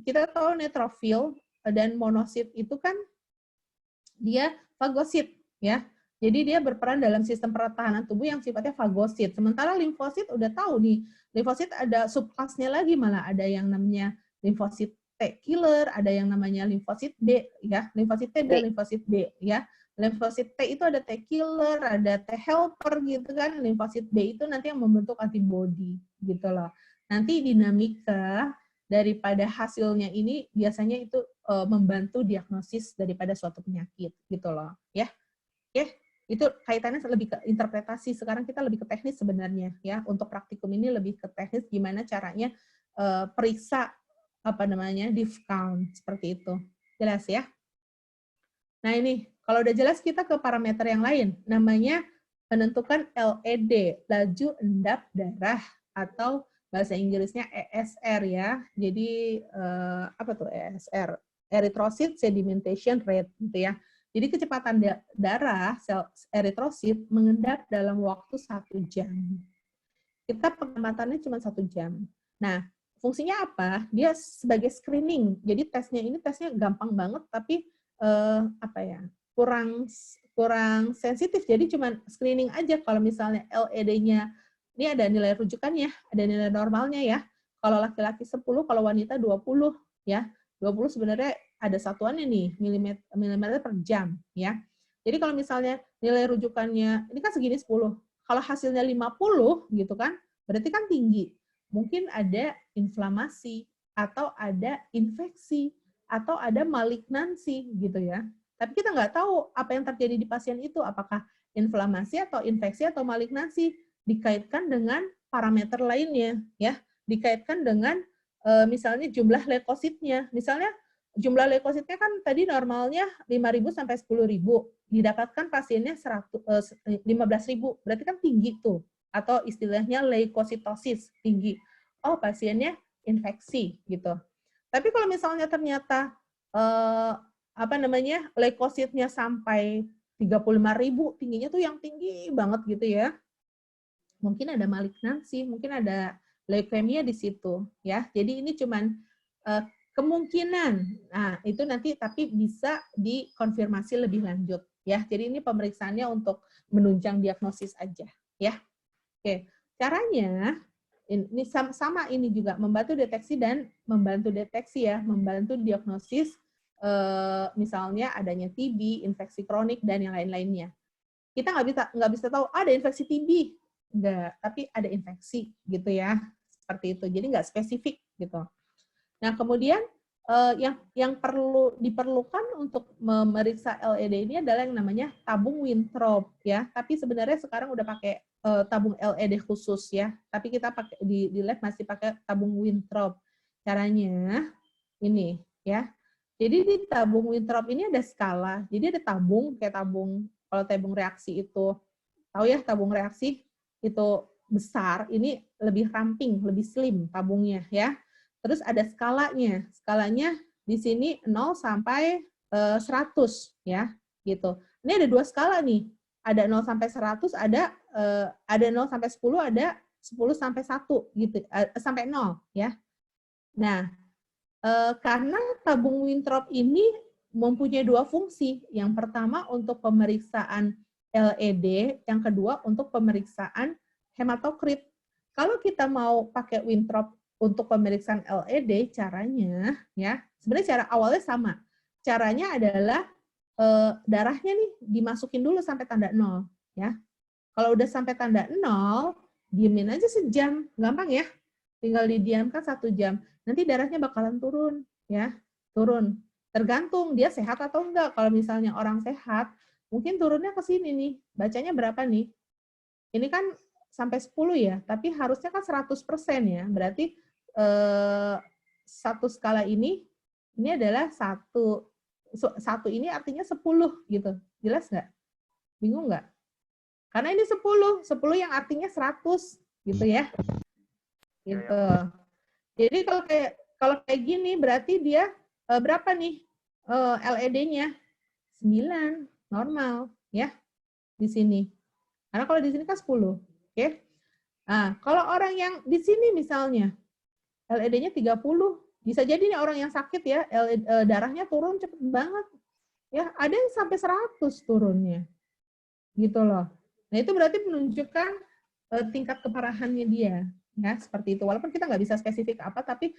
kita tahu neutrofil dan monosit itu kan dia fagosit ya. Jadi dia berperan dalam sistem pertahanan tubuh yang sifatnya fagosit. Sementara limfosit udah tahu nih, limfosit ada subklasnya lagi, malah ada yang namanya limfosit T killer, ada yang namanya limfosit B ya, limfosit T dan limfosit B ya. Limfosit T itu ada T killer, ada T helper gitu kan. Limfosit B itu nanti yang membentuk antibody gitu loh. Nanti dinamika daripada hasilnya ini biasanya itu membantu diagnosis daripada suatu penyakit gitu loh ya. Oke, itu kaitannya lebih ke interpretasi. Sekarang kita lebih ke teknis sebenarnya ya. Untuk praktikum ini lebih ke teknis gimana caranya periksa diff count seperti itu. Jelas ya? Nah, ini kalau udah jelas kita ke parameter yang lain, namanya menentukan LED, laju endap darah, atau bahasa Inggrisnya ESR ya. Jadi apa tuh ESR? erythrocyte sedimentation rate gitu ya. Jadi kecepatan darah sel eritrosit mengendap dalam waktu 1 jam. Kita pengamatannya cuma 1 jam. Nah, fungsinya apa? Dia sebagai screening. Jadi tesnya gampang banget, tapi kurang sensitif. Jadi cuma screening aja. Kalau misalnya LED-nya ini ada nilai rujukannya, ada nilai normalnya ya. Kalau laki-laki 10, kalau wanita 20 ya. 20 sebenarnya ada satuannya nih, milimeter per jam ya. Jadi kalau misalnya nilai rujukannya ini kan segini 10. Kalau hasilnya 50 gitu kan, berarti kan tinggi. Mungkin ada inflamasi atau ada infeksi atau ada malignansi gitu ya. Tapi kita nggak tahu apa yang terjadi di pasien itu, apakah inflamasi atau infeksi atau malignansi, dikaitkan dengan parameter lainnya, ya, dikaitkan dengan misalnya jumlah leukositnya. Misalnya jumlah leukositnya kan tadi normalnya 5.000 sampai 10.000, didapatkan pasiennya 15.000, berarti kan tinggi tuh, atau istilahnya leukositosis tinggi. Oh, pasiennya infeksi gitu. Tapi kalau misalnya ternyata leukositnya sampai 35.000, tingginya tuh yang tinggi banget gitu ya. Mungkin ada malignansi, mungkin ada leukemia di situ ya. Jadi ini cuman kemungkinan. Nah, itu nanti tapi bisa dikonfirmasi lebih lanjut ya. Jadi ini pemeriksaannya untuk menunjang diagnosis aja ya. Oke, caranya ini sama ini juga membantu deteksi dan membantu deteksi ya, membantu diagnosis misalnya adanya TB, infeksi kronik dan yang lain-lainnya. Kita nggak bisa tahu ada infeksi TB, enggak, tapi ada infeksi gitu ya, seperti itu. Jadi nggak spesifik gitu. Nah kemudian yang diperlukan untuk memeriksa LED ini adalah yang namanya tabung Winthrop ya. Tapi sebenarnya sekarang udah pakai tabung LED khusus ya. Tapi kita pakai di lab masih pakai tabung Winthrop. Caranya ini ya. Jadi di tabung Winthrop ini ada skala. Jadi ada tabung kayak kalau tabung reaksi itu tahu ya, tabung reaksi itu besar, ini lebih ramping, lebih slim tabungnya ya. Terus ada skalanya. Skalanya di sini 0 sampai 100 ya, gitu. Ini ada 2 skala nih. Ada 0 sampai 100, ada 0 sampai 10, ada 10 sampai 1 gitu, sampai 0 ya. Nah, karena tabung Winthrop ini mempunyai 2 fungsi. Yang pertama untuk pemeriksaan LED, yang kedua untuk pemeriksaan hematokrit. Kalau kita mau pakai Winthrop untuk pemeriksaan LED, caranya ya, sebenarnya cara awalnya sama. Caranya adalah darahnya nih dimasukin dulu sampai tanda 0 ya. Kalau udah sampai tanda 0, diemin aja sejam, gampang ya. Tinggal didiamkan 1 jam. Nanti darahnya bakalan turun ya, turun. Tergantung dia sehat atau enggak. Kalau misalnya orang sehat, mungkin turunnya ke sini nih. Bacanya berapa nih? Ini kan sampai 10 ya, tapi harusnya kan 100% ya. Berarti satu skala ini adalah satu ini artinya 10 gitu. Jelas nggak? Bingung nggak? Karena ini 10 yang artinya 100 gitu ya. Gitu. Jadi kalau kayak gini berarti dia berapa nih LED-nya? 9 normal ya di sini. Karena kalau di sini kan 10, oke? Nah, kalau orang yang di sini misalnya LED-nya 30, bisa jadi nih orang yang sakit ya, darahnya turun cepet banget. Ya, ada yang sampai 100 turunnya. Gitu loh. Nah, itu berarti menunjukkan tingkat keparahannya dia. Ya, seperti itu. Walaupun kita nggak bisa spesifik apa, tapi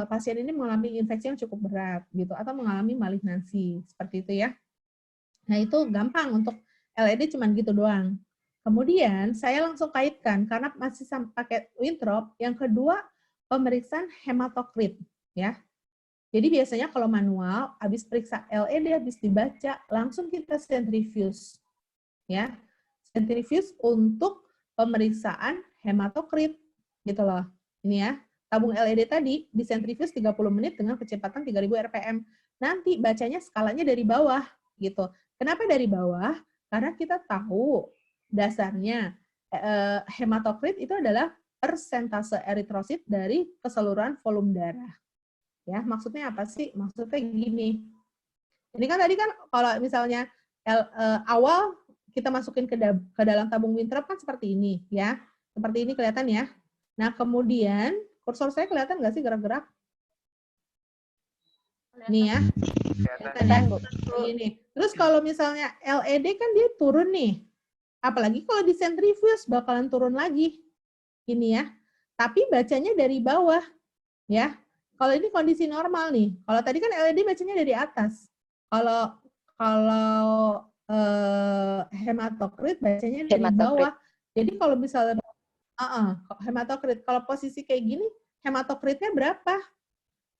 pasien ini mengalami infeksi yang cukup berat gitu, atau mengalami malignansi. Seperti itu ya. Nah, itu gampang untuk LED cuman gitu doang. Kemudian saya langsung kaitkan, karena masih pakai Winthrop, yang kedua pemeriksaan hematokrit. Ya. Jadi biasanya kalau manual, habis periksa LED, habis dibaca, langsung kita centrifuge. Ya. Centrifuge untuk pemeriksaan hematokrit. Gitu loh. Ini ya. Tabung LED tadi di centrifuge 30 menit dengan kecepatan 3000 rpm. Nanti bacanya skalanya dari bawah. Gitu. Kenapa dari bawah? Karena kita tahu dasarnya hematokrit itu adalah persentase eritrosit dari keseluruhan volume darah. Ya, maksudnya apa sih? Maksudnya gini. Ini kan tadi kan kalau misalnya awal kita masukin ke dalam tabung Winthrop kan seperti ini, ya. Seperti ini kelihatan ya. Nah, kemudian kursor saya kelihatan nggak sih gerak-gerak? Nih ya. Kelihatan ya? Ini. Terus kalau misalnya LED kan dia turun nih. Apalagi kalau di centrifuge bakalan turun lagi. Ini ya. Tapi bacanya dari bawah. Ya. Kalau ini kondisi normal nih. Kalau tadi kan LED bacanya dari atas. Kalau hematokrit bacanya dari bawah. Jadi kalau misalnya hematokrit, kalau posisi kayak gini, hematokritnya berapa?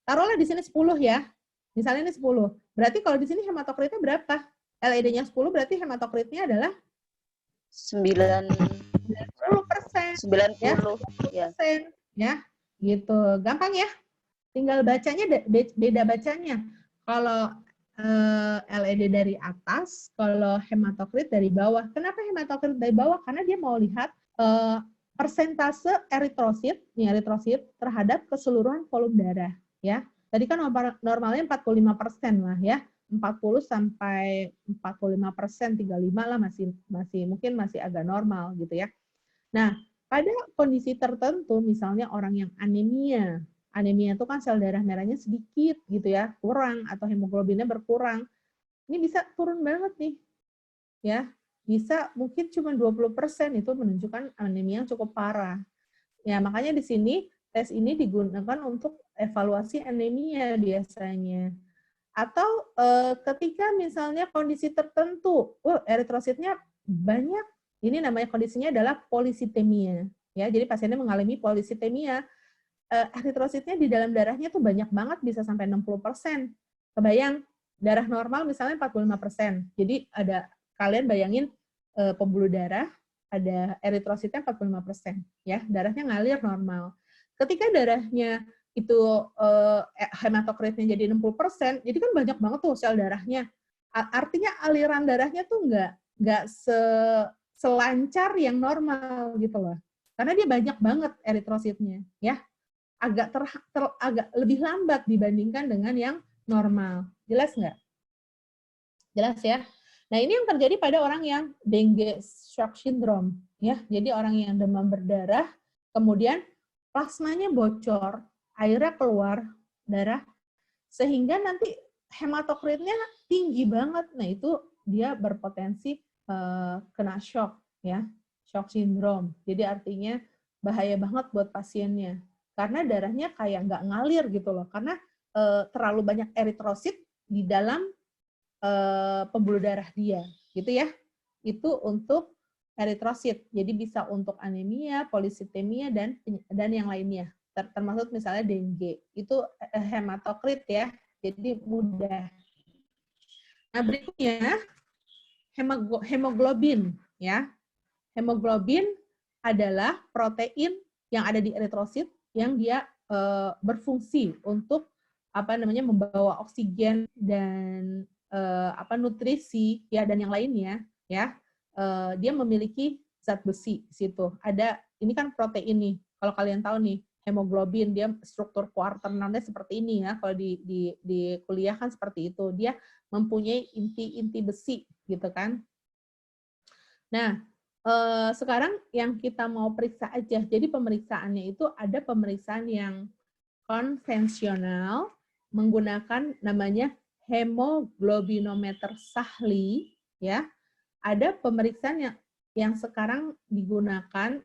Taruhlah di sini 10 ya. Misalnya ini 10. Berarti kalau di sini hematokritnya berapa? LED-nya 10 berarti hematokritnya adalah 90%. 90%. Ya. Ya. Gitu. Gampang ya? Tinggal bacanya beda bacanya. Kalau LED dari atas, kalau hematokrit dari bawah. Kenapa hematokrit dari bawah? Karena dia mau lihat persentase eritrosit terhadap keseluruhan volume darah. Ya, tadi kan normalnya 45% lah ya, 40 sampai 45%, 35 lah masih mungkin masih agak normal gitu ya. Nah, pada kondisi tertentu, misalnya orang yang anemia itu kan sel darah merahnya sedikit gitu ya, kurang atau hemoglobinnya berkurang. Ini bisa turun banget nih, ya. Bisa mungkin cuma 20%, itu menunjukkan anemia yang cukup parah. Ya, makanya di sini tes ini digunakan untuk evaluasi anemia biasanya. Atau ketika misalnya kondisi tertentu, eritrositnya banyak, ini namanya kondisinya adalah polisitemia. Ya, jadi pasiennya mengalami polisitemia. Eritrositnya di dalam darahnya tuh banyak banget, bisa sampai 60%. Kebayang, darah normal misalnya 45%. Jadi kalian bayangin pembuluh darah, ada eritrositnya 45%. Ya, darahnya ngalir normal. Ketika darahnya itu hematokritnya jadi 60%, jadi kan banyak banget tuh sel darahnya. Artinya aliran darahnya tuh nggak selancar yang normal gitu loh. Karena dia banyak banget eritrositnya, ya. Agak agak lebih lambat dibandingkan dengan yang normal. Jelas nggak? Jelas ya? Nah, ini yang terjadi pada orang yang dengue shock syndrome, ya. Jadi orang yang demam berdarah, kemudian plasmanya bocor, airnya keluar darah, sehingga nanti hematokritnya tinggi banget. Nah, itu dia berpotensi kena shock, ya, shock syndrome. Jadi artinya bahaya banget buat pasiennya. Karena darahnya kayak nggak ngalir gitu loh, karena terlalu banyak eritrosit di dalam pembuluh darah dia, gitu ya. Itu untuk eritrosit. Jadi bisa untuk anemia, polisitemia, dan yang lainnya. Termasuk misalnya dengue. Itu hematokrit ya, jadi mudah. Nah, berikutnya hemoglobin ya. Hemoglobin adalah protein yang ada di eritrosit yang dia berfungsi untuk membawa oksigen dan nutrisi ya dan yang lainnya ya. Dia memiliki zat besi di situ. Ini kan protein nih. Kalau kalian tahu nih, hemoglobin dia struktur kuarternalnya seperti ini ya. Kalau di kuliah kan seperti itu. Dia mempunyai inti-inti besi gitu kan. Nah, sekarang yang kita mau periksa aja. Jadi pemeriksaannya itu ada pemeriksaan yang konvensional menggunakan namanya hemoglobinometer Sahli, ya. Ada pemeriksaan yang sekarang digunakan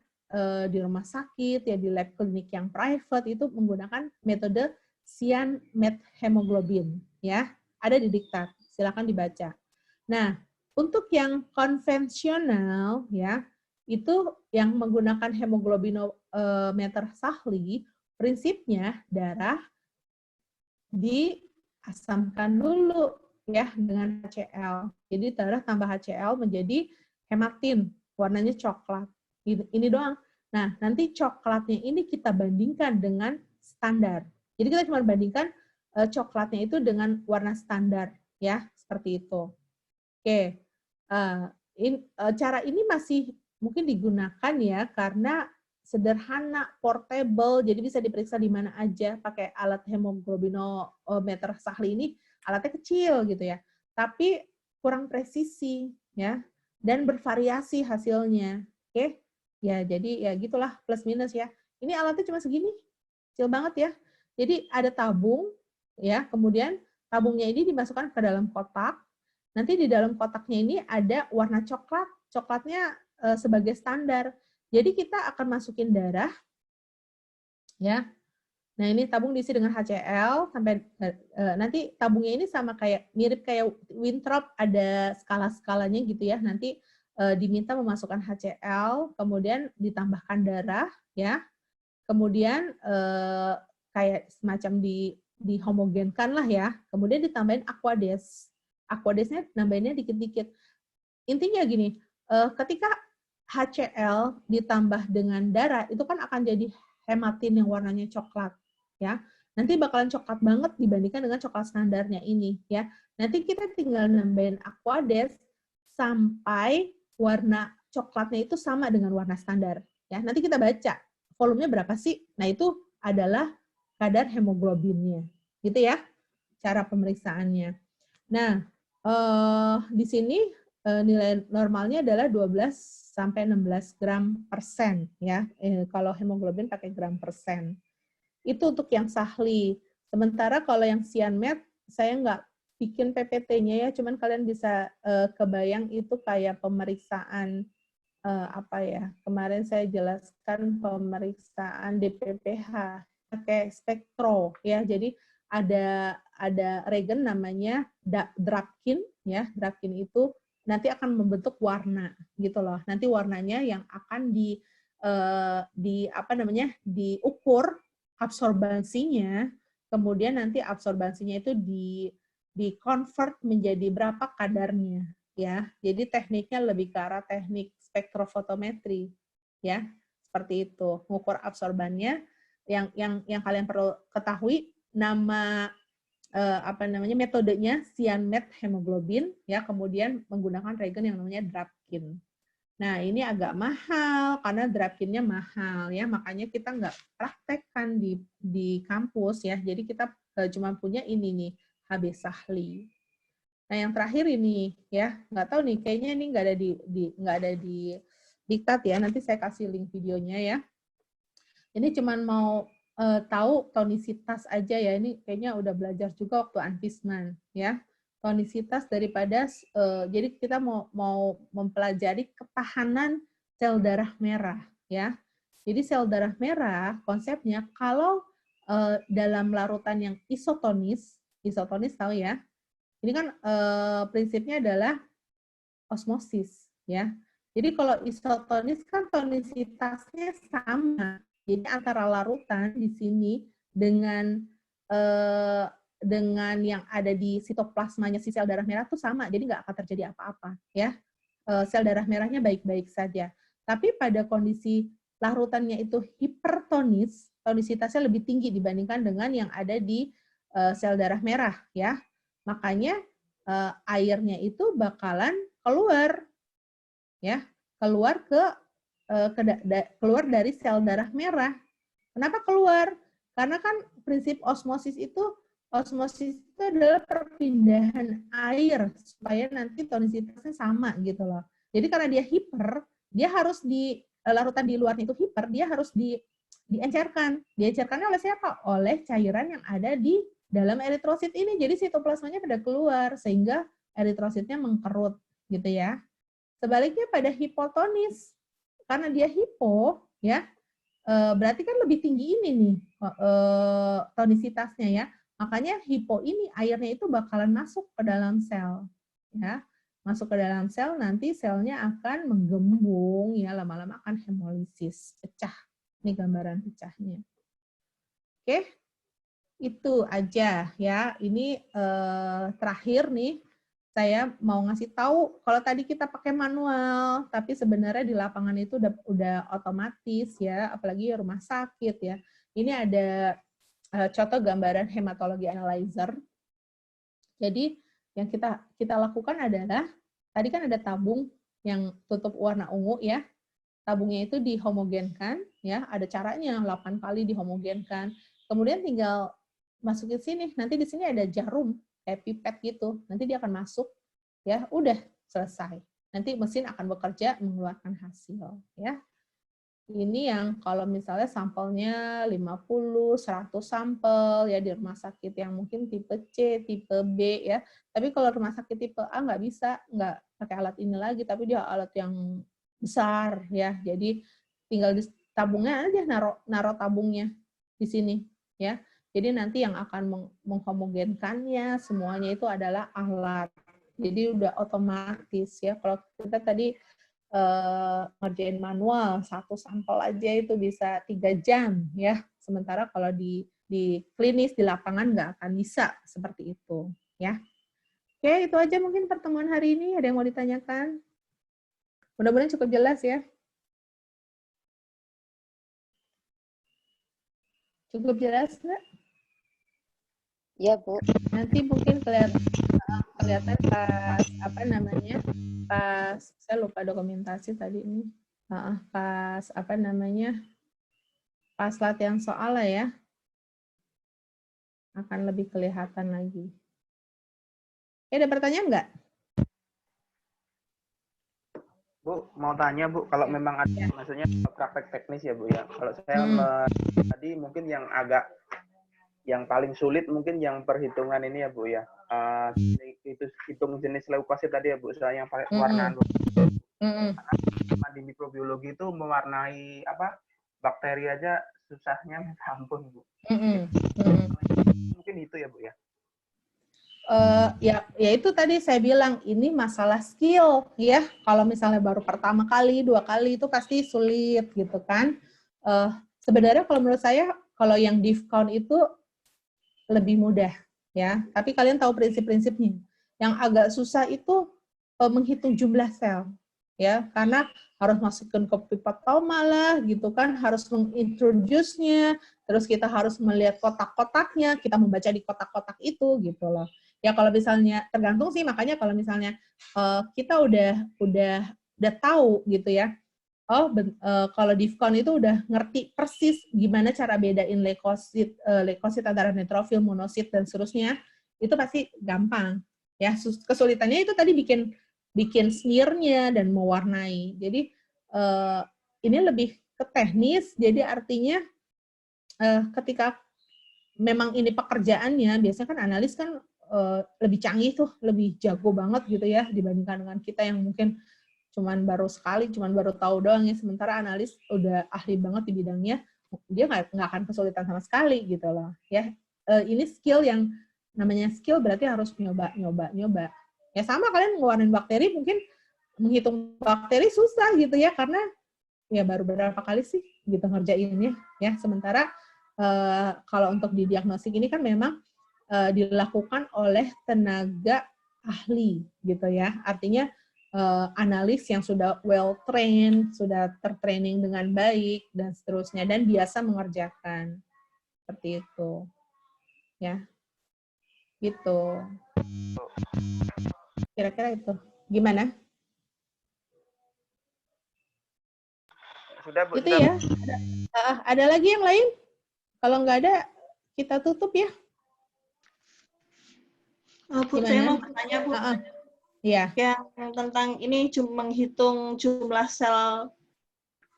di rumah sakit, ya di lab klinik yang private itu menggunakan metode cyan methemoglobin, ya. Ada di diktat, silakan dibaca. Nah, untuk yang konvensional, ya, itu yang menggunakan hemoglobinometer Sahli, prinsipnya darah diasamkan dulu ya dengan HCl. Jadi darah tambah HCl menjadi hematin, warnanya coklat. Ini doang. Nah, nanti coklatnya ini kita bandingkan dengan standar. Jadi kita cuma bandingkan coklatnya itu dengan warna standar, ya, seperti itu. Oke, cara ini masih mungkin digunakan ya karena sederhana, portable, jadi bisa diperiksa di mana aja pakai alat hemoglobinometer Sahli ini. Alatnya kecil gitu ya, tapi kurang presisi ya, dan bervariasi hasilnya. Oke, ya jadi ya gitulah plus minus ya. Ini alatnya cuma segini, kecil banget ya. Jadi ada tabung ya, kemudian tabungnya ini dimasukkan ke dalam kotak. Nanti di dalam kotaknya ini ada warna coklat, coklatnya sebagai standar. Jadi kita akan masukin darah ya. Nah, ini tabung diisi dengan HCl sampai nanti tabungnya ini sama kayak mirip kayak Winthrop, ada skala-skalanya gitu ya. Nanti diminta memasukkan HCl, kemudian ditambahkan darah ya. Kemudian kayak semacam dihomogenkan lah ya. Kemudian ditambahin Aquades. Aquadesnya nambahinnya dikit-dikit. Intinya gini, ketika HCl ditambah dengan darah itu kan akan jadi hematin yang warnanya coklat ya. Nanti bakalan coklat banget dibandingkan dengan coklat standarnya ini ya. Nanti kita tinggal nambahin Aquades sampai warna coklatnya itu sama dengan warna standar ya. Nanti kita baca volumenya berapa sih? Nah, itu adalah kadar hemoglobinnya. Gitu ya cara pemeriksaannya. Nah, di sini nilai normalnya adalah 12 sampai 16 gram persen ya. Kalau hemoglobin pakai gram persen. Itu untuk yang Sahli. Sementara kalau yang Cyanmed, saya nggak bikin PPT-nya ya, cuman kalian bisa kebayang itu kayak pemeriksaan apa ya? Kemarin saya jelaskan pemeriksaan DPPH pakai spektro ya. Jadi ada regen namanya Drapkin ya. Drapkin itu nanti akan membentuk warna gitu loh. Nanti warnanya yang akan diukur absorbansinya, kemudian nanti absorbansinya itu di-convert menjadi berapa kadarnya ya. Jadi tekniknya lebih ke arah teknik spektrofotometri ya. Seperti itu. Mengukur absorbannya yang kalian perlu ketahui metodenya Cyanmed hemoglobin ya, kemudian menggunakan regen yang namanya Drapkin. Nah, ini agak mahal karena Drapkinnya mahal ya, makanya kita nggak praktekkan di kampus ya. Jadi kita cuma punya ini nih, HB Sahli. Nah, yang terakhir ini ya, nggak tahu nih, kayaknya ini nggak ada di diktat ya. Nanti saya kasih link videonya ya. Ini cuma mau tahu tonisitas aja ya. Ini kayaknya udah belajar juga waktu Anfisman ya. Tonisitas daripada jadi kita mau mempelajari ketahanan sel darah merah ya. Jadi sel darah merah konsepnya kalau dalam larutan yang isotonis tahu ya. Ini kan prinsipnya adalah osmosis ya. Jadi kalau isotonis kan tonisitasnya sama. Jadi antara larutan di sini dengan yang ada di sitoplasmanya si sel darah merah itu sama, jadi nggak akan terjadi apa-apa ya. Sel darah merahnya baik-baik saja. Tapi pada kondisi larutannya itu hipertonis, tonisitasnya lebih tinggi dibandingkan dengan yang ada di sel darah merah ya. Makanya airnya itu bakalan keluar ya, keluar dari sel darah merah. Kenapa keluar? Karena kan prinsip osmosis itu adalah perpindahan air supaya nanti tonisitasnya sama gitu loh. Jadi karena dia hiper, dia harus larutan di luarnya itu hiper, dia harus diencerkan. Diencerkannya oleh siapa? Oleh cairan yang ada di dalam eritrosit ini. Jadi sitoplasmanya pada keluar sehingga eritrositnya mengkerut gitu ya. Sebaliknya pada hipotonis, karena dia hipo ya, berarti kan lebih tinggi ini nih tonisitasnya ya. Makanya hipo ini airnya itu bakalan masuk ke dalam sel ya. Masuk ke dalam sel, nanti selnya akan menggembung ya, lama-lama akan hemolisis, pecah. Ini gambaran pecahnya. Oke. Itu aja ya. Ini terakhir nih saya mau ngasih tahu, kalau tadi kita pakai manual, tapi sebenarnya di lapangan itu udah otomatis ya, apalagi rumah sakit ya. Ini ada contoh gambaran hematologi analyzer. Jadi yang kita lakukan adalah, tadi kan ada tabung yang tutup warna ungu ya. tabungnya itu dihomogenkan, ya, ada caranya 8 kali dihomogenkan. Kemudian tinggal masukin sini. Nanti di sini ada jarum kayak pipet gitu. Nanti dia akan masuk, ya, udah selesai. Nanti mesin akan bekerja mengeluarkan hasil, ya. Ini yang kalau misalnya sampelnya 50, 100 sampel ya di rumah sakit yang mungkin tipe C, tipe B ya. Tapi kalau rumah sakit tipe A nggak bisa, nggak pakai alat ini lagi, tapi dia alat yang besar ya. Jadi tinggal di tabungnya aja, naruh tabungnya di sini ya. Jadi nanti yang akan menghomogenkannya semuanya itu adalah alat. Jadi udah otomatis ya. Kalau kita tadi ngerjain manual, 1 sampel aja itu bisa 3 jam ya. Sementara kalau di klinis, di lapangan nggak akan bisa seperti itu ya. Oke, itu aja mungkin pertemuan hari ini. Ada yang mau ditanyakan? Mudah-mudahan cukup jelas ya. Cukup jelas nggak? Iya, Bu. Nanti mungkin kelihatan pas apa namanya, pas saya lupa dokumentasi tadi ini, pas apa namanya, pas latihan soal lah ya, akan lebih kelihatan lagi. Ada pertanyaan nggak? Bu, mau tanya Bu, kalau memang ada maksudnya praktek teknis ya Bu ya. Kalau saya tadi mungkin yang paling sulit mungkin yang perhitungan ini ya Bu ya. Itu hitung jenis leukosit tadi ya Bu, soalnya yang pakai pewarnaan. Di mikrobiologi itu mewarnai apa bakteri aja susahnya minta ampun Bu. Mungkin itu ya Bu ya. Ya itu tadi saya bilang ini masalah skill ya. Kalau misalnya baru pertama kali, 2 kali itu pasti sulit gitu kan. Sebenarnya kalau menurut saya kalau yang div count itu lebih mudah ya. Tapi kalian tahu prinsip-prinsipnya. Yang agak susah itu menghitung jumlah sel ya, karena harus masukin ke pipetoma lah gitu kan, harus mengintroduce-nya, terus kita harus melihat kotak-kotaknya, kita membaca di kotak-kotak itu gitu loh. Ya kalau misalnya tergantung sih, makanya kalau misalnya kita udah tahu gitu ya. Kalau DIFCON itu udah ngerti persis gimana cara bedain leukosit antara neutrofil, monosit dan seterusnya, itu pasti gampang. Ya, kesulitannya itu tadi bikin smear-nya dan mewarnai. Jadi ini lebih ke teknis, jadi artinya ketika memang ini pekerjaannya, biasanya kan analis kan lebih canggih tuh, lebih jago banget gitu ya dibandingkan dengan kita yang mungkin cuman baru sekali, cuman baru tahu doang ya. Sementara analis udah ahli banget di bidangnya, dia nggak akan kesulitan sama sekali gitu loh ya. Ini skill yang namanya skill berarti harus nyoba. Ya sama kalian ngeluarin bakteri, mungkin menghitung bakteri susah gitu ya, karena ya baru berapa kali sih gitu ngerjainnya ya. Sementara kalau untuk di diagnostik ini kan memang dilakukan oleh tenaga ahli gitu ya. Artinya analis yang sudah well trained, sudah tertraining dengan baik dan seterusnya, dan biasa mengerjakan seperti itu ya. Gitu. Kira-kira itu. Gimana? Sudah Bu. Itu ya. Ada lagi yang lain? Kalau nggak ada, kita tutup ya. Bu, Gimana? saya mau bertanya Bu. Iya. Yang tentang ini menghitung jumlah sel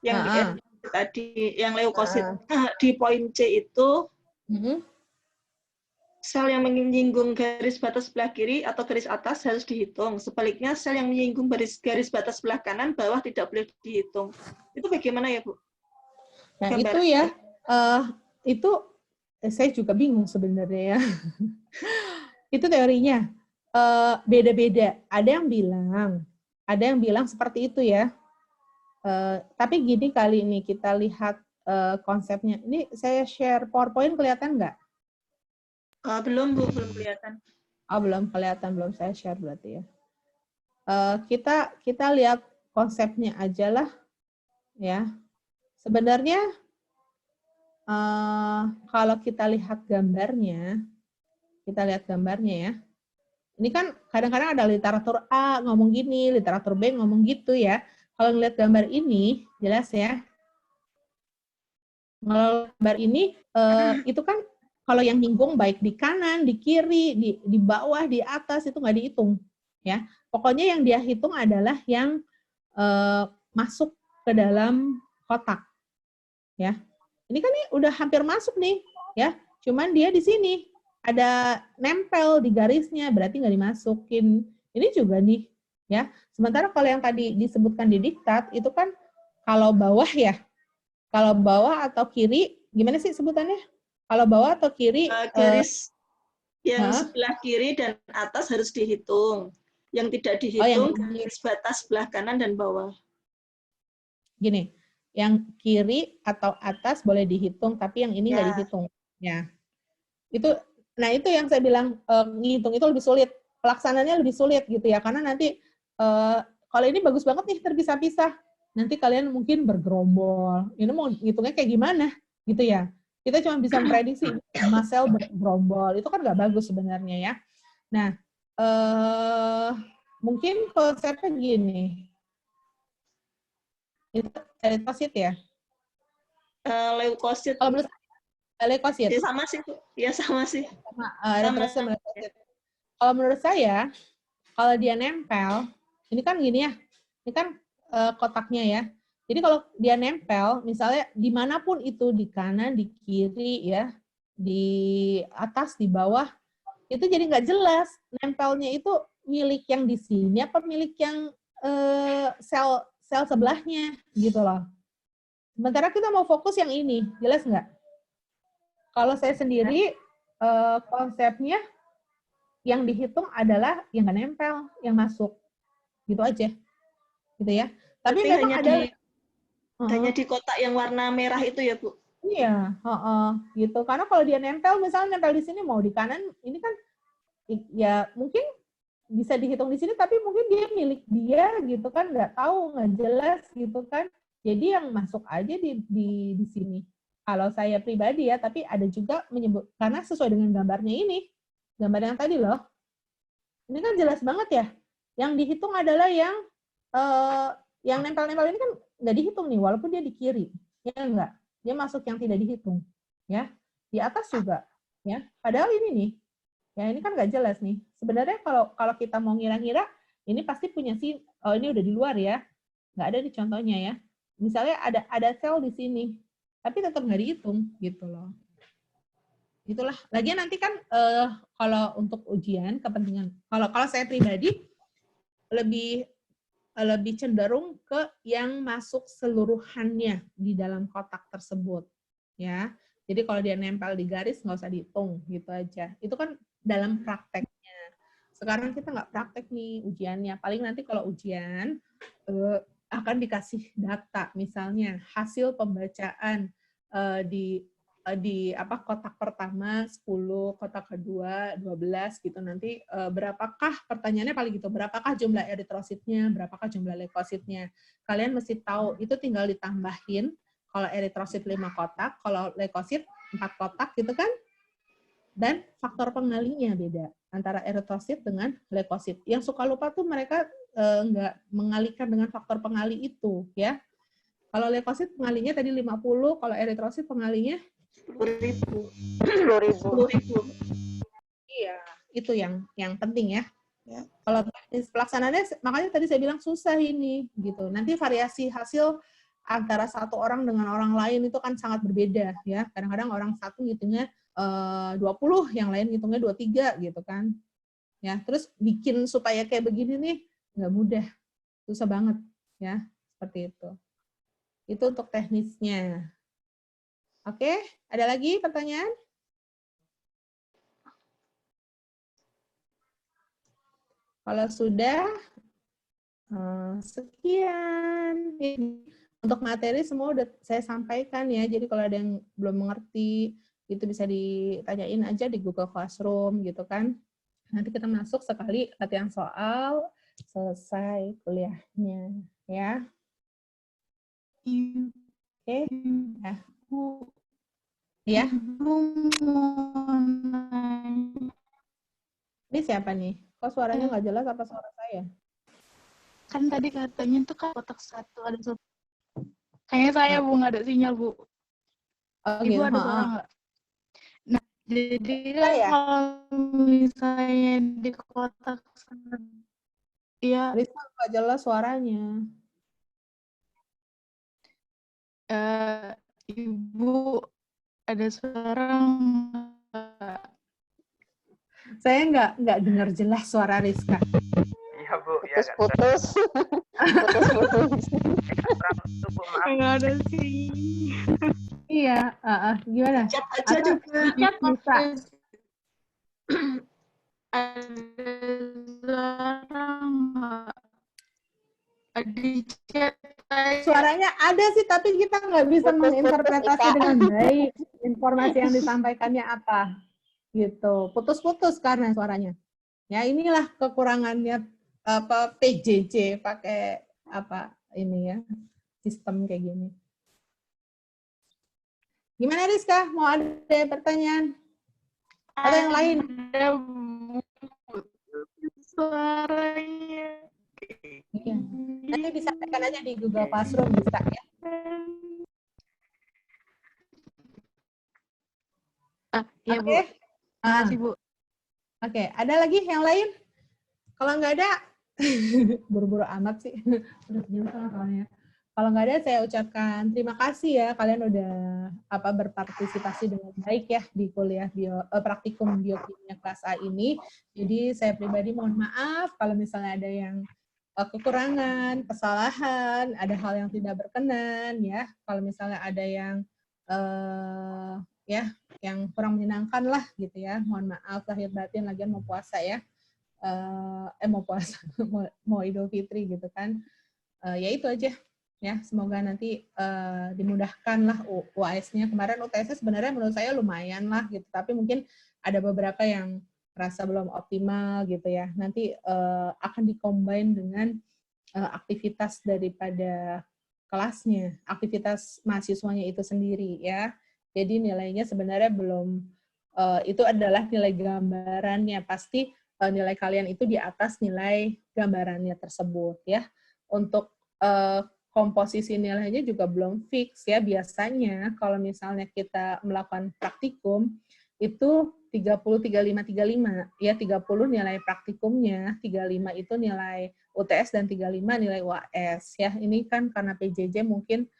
yang tadi, yang leukosit di poin C itu, sel yang menyinggung garis batas sebelah kiri atau garis atas harus dihitung. Sebaliknya, sel yang menyinggung garis batas sebelah kanan bawah tidak boleh dihitung. Itu bagaimana ya Bu? Nah itu ya, itu saya juga bingung sebenarnya ya. Itu teorinya. Beda-beda. Ada yang bilang seperti itu ya. Tapi gini kali ini kita lihat konsepnya. Ini saya share PowerPoint, kelihatan nggak? Belum Bu, belum kelihatan. Belum kelihatan, belum saya share berarti ya. Kita lihat konsepnya aja lah ya. Sebenarnya kalau kita lihat gambarnya ya. Ini kan kadang-kadang ada literatur A ngomong gini, literatur B ngomong gitu ya. kalau ngeliat gambar ini, jelas ya. Kalau gambar ini, itu kan kalau yang nyinggung baik di kanan, di kiri, di bawah, di atas, itu nggak dihitung. Ya. Pokoknya yang dia hitung adalah yang masuk ke dalam kotak. Ya. Ini kan nih udah hampir masuk nih. Ya. Cuman dia di sini ada nempel di garisnya, berarti nggak dimasukin. Ini juga nih. Ya. Sementara kalau yang tadi disebutkan di diktat, itu kan kalau bawah ya, kalau bawah atau kiri, gimana sih sebutannya? Kalau bawah atau kiri? Garis yang sebelah kiri dan atas harus dihitung. Yang tidak dihitung, garis batas sebelah kanan dan bawah. Gini, yang kiri atau atas boleh dihitung, tapi yang ini nggak dihitung. Ya, nah itu yang saya bilang, ngitung itu lebih sulit. Pelaksananya lebih sulit gitu ya, karena nanti kalau ini bagus banget nih terpisah-pisah. Nanti kalian mungkin bergerombol. Ini mau ngitungnya kayak gimana, gitu ya. Kita cuma bisa memprediksi sel bergerombol. Itu kan nggak bagus sebenarnya ya. Nah, mungkin konsepnya gini. Itu leukosit ya? Leukosit. Kalau menurut leukosit. Ya sama sih, Ya sama sih. Sama. Kalau menurut saya, kalau dia nempel, ini kan gini ya. Ini kan kotaknya ya. Jadi kalau dia nempel, misalnya dimanapun itu, di kanan, di kiri ya, di atas, di bawah, itu jadi nggak jelas nempelnya itu milik yang di sini apa milik yang sel sebelahnya gitu loh. Sementara kita mau fokus yang ini, jelas nggak? Kalau saya sendiri konsepnya yang dihitung adalah yang nggak nempel, yang masuk, gitu aja, gitu ya. Tapi memang hanya di kotak yang warna merah itu ya, Bu? Iya, gitu. Karena kalau dia nempel, misalnya nempel di sini mau di kanan, ini kan ya mungkin bisa dihitung di sini, tapi mungkin dia milik dia gitu kan, nggak tahu, nggak jelas gitu kan. Jadi yang masuk aja di sini. Kalau saya pribadi ya, tapi ada juga menyebut karena sesuai dengan gambarnya ini, gambar yang tadi loh. Ini kan jelas banget ya. Yang dihitung adalah yang nempel-nempel ini kan nggak dihitung nih, walaupun dia di kiri, ya enggak. Dia masuk yang tidak dihitung, ya. Di atas juga, ya. Padahal ini nih, ya ini kan nggak jelas nih. Sebenarnya kalau kita mau ngira-ngira, ini pasti punya oh ini udah di luar ya, nggak ada di contohnya ya. Misalnya ada sel di sini, tapi tetap nggak dihitung gitu loh. Itulah. Lagian nanti kan kalau untuk ujian kepentingan, kalau saya pribadi lebih cenderung ke yang masuk seluruhannya di dalam kotak tersebut, ya. Jadi kalau dia nempel di garis nggak usah dihitung, gitu aja. Itu kan dalam prakteknya. Sekarang kita nggak praktek nih ujiannya. Paling nanti kalau ujian akan dikasih data, misalnya hasil pembacaan di kotak pertama 10, kotak kedua 12 gitu. Nanti berapakah pertanyaannya paling gitu, berapakah jumlah eritrositnya, berapakah jumlah leukositnya. Kalian mesti tahu, itu tinggal ditambahin kalau eritrosit 5 kotak, kalau leukosit 4 kotak gitu kan. Dan faktor pengalinya beda antara eritrosit dengan leukosit. Yang suka lupa tuh mereka nggak mengalihkan dengan faktor pengali itu ya. Kalau leukosit pengalinya tadi 50, kalau eritrosit pengalinya 10.000. Iya, itu yang penting ya. Kalau teknis pelaksanaannya, makanya tadi saya bilang susah ini gitu. Nanti variasi hasil antara satu orang dengan orang lain itu kan sangat berbeda ya. Kadang-kadang orang satu ngitungnya 20, yang lain ngitungnya 23 gitu kan. Ya, terus bikin supaya kayak begini nih nggak mudah, susah banget ya, seperti itu. Itu untuk teknisnya. Oke, ada lagi pertanyaan? Kalau sudah, sekian. Untuk materi semua udah saya sampaikan ya, jadi kalau ada yang belum mengerti, itu bisa ditanyain aja di Google Classroom gitu kan. Nanti kita masuk sekali latihan soal, selesai kuliahnya ya. Oke, ya. Ini siapa nih? Kok suaranya nggak jelas apa suara saya? kan tadi katanya tuh kan kotak satu ada satu. Kayaknya saya Bu nggak ada sinyal Bu. Oh, Ibu gitu. ada suara nggak? Nah, jadi kan Ya. kalau misalnya di kotak satu, ya Rizka nggak jelas suaranya. Ibu ada suara nggak? Saya nggak dengar jelas suara Rizka. Iya Bu, ya Putus-putus. Putus-putus. maaf. Nggak ada sih. Iya, gimana? Chat aja Atau juga. chat bisa. Ada suara nggak? Di chat aja. Suaranya ada sih, tapi kita nggak bisa Putus-putus, menginterpretasi Ika. dengan baik informasi yang disampaikannya apa. Gitu. Putus-putus karena suaranya. Ya inilah kekurangannya apa PJJ pakai apa ini ya sistem kayak gini. Gimana Rizka? Mau ada pertanyaan? Atau yang lain? Ada suaranya. Iya. Nanti disampaikan aja di Google Classroom bisa ya. Iya Bu. Oke. Makasih Bu. Oke, ada lagi yang lain? Kalau nggak ada, buru-buru amat sih. Udah jam setengah soalnya. Kalau nggak ada, saya ucapkan terima kasih ya kalian udah berpartisipasi dengan baik ya di kuliah praktikum biokimia kelas A ini. Jadi saya pribadi mohon maaf kalau misalnya ada yang kekurangan, kesalahan, ada hal yang tidak berkenan ya. Kalau misalnya ada yang yang kurang menyenangkan lah gitu ya. Mohon maaf lahir batin, lagian mau puasa ya. Mau puasa, mau Idul Fitri gitu kan. Ya itu aja. Ya, semoga nanti dimudahkan lah UAS-nya. Kemarin UTS sebenarnya menurut saya lumayan lah gitu, tapi mungkin ada beberapa yang merasa belum optimal gitu ya. Nanti akan dikombin dengan aktivitas daripada kelasnya, aktivitas mahasiswanya itu sendiri ya. Jadi nilainya sebenarnya belum, itu adalah nilai gambarannya. Pasti nilai kalian itu di atas nilai gambarannya tersebut ya. Untuk komposisi nilainya juga belum fix ya. Biasanya kalau misalnya kita melakukan praktikum itu 30, 35, 35. Ya 30 nilai praktikumnya, 35 itu nilai UTS dan 35 nilai UAS ya. Ini kan karena PJJ mungkin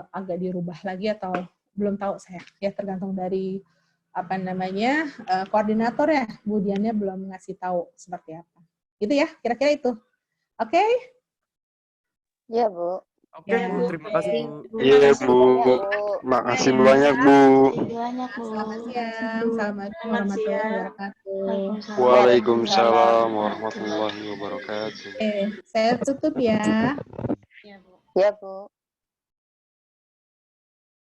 agak dirubah lagi atau belum tahu saya. Ya tergantung dari koordinator ya. Bu Diannya belum ngasih tahu seperti apa. Gitu ya, kira-kira itu. Oke? Iya, Bu. Oke, Bu. Terima kasih, Bu. Iya, Bu. Makasih banyak, Bu. Banyak Bu. Selamat siang. Assalamualaikum warahmatullahi wabarakatuh. Waalaikumsalam warahmatullahi wabarakatuh. Oke, saya tutup ya. Iya, Bu.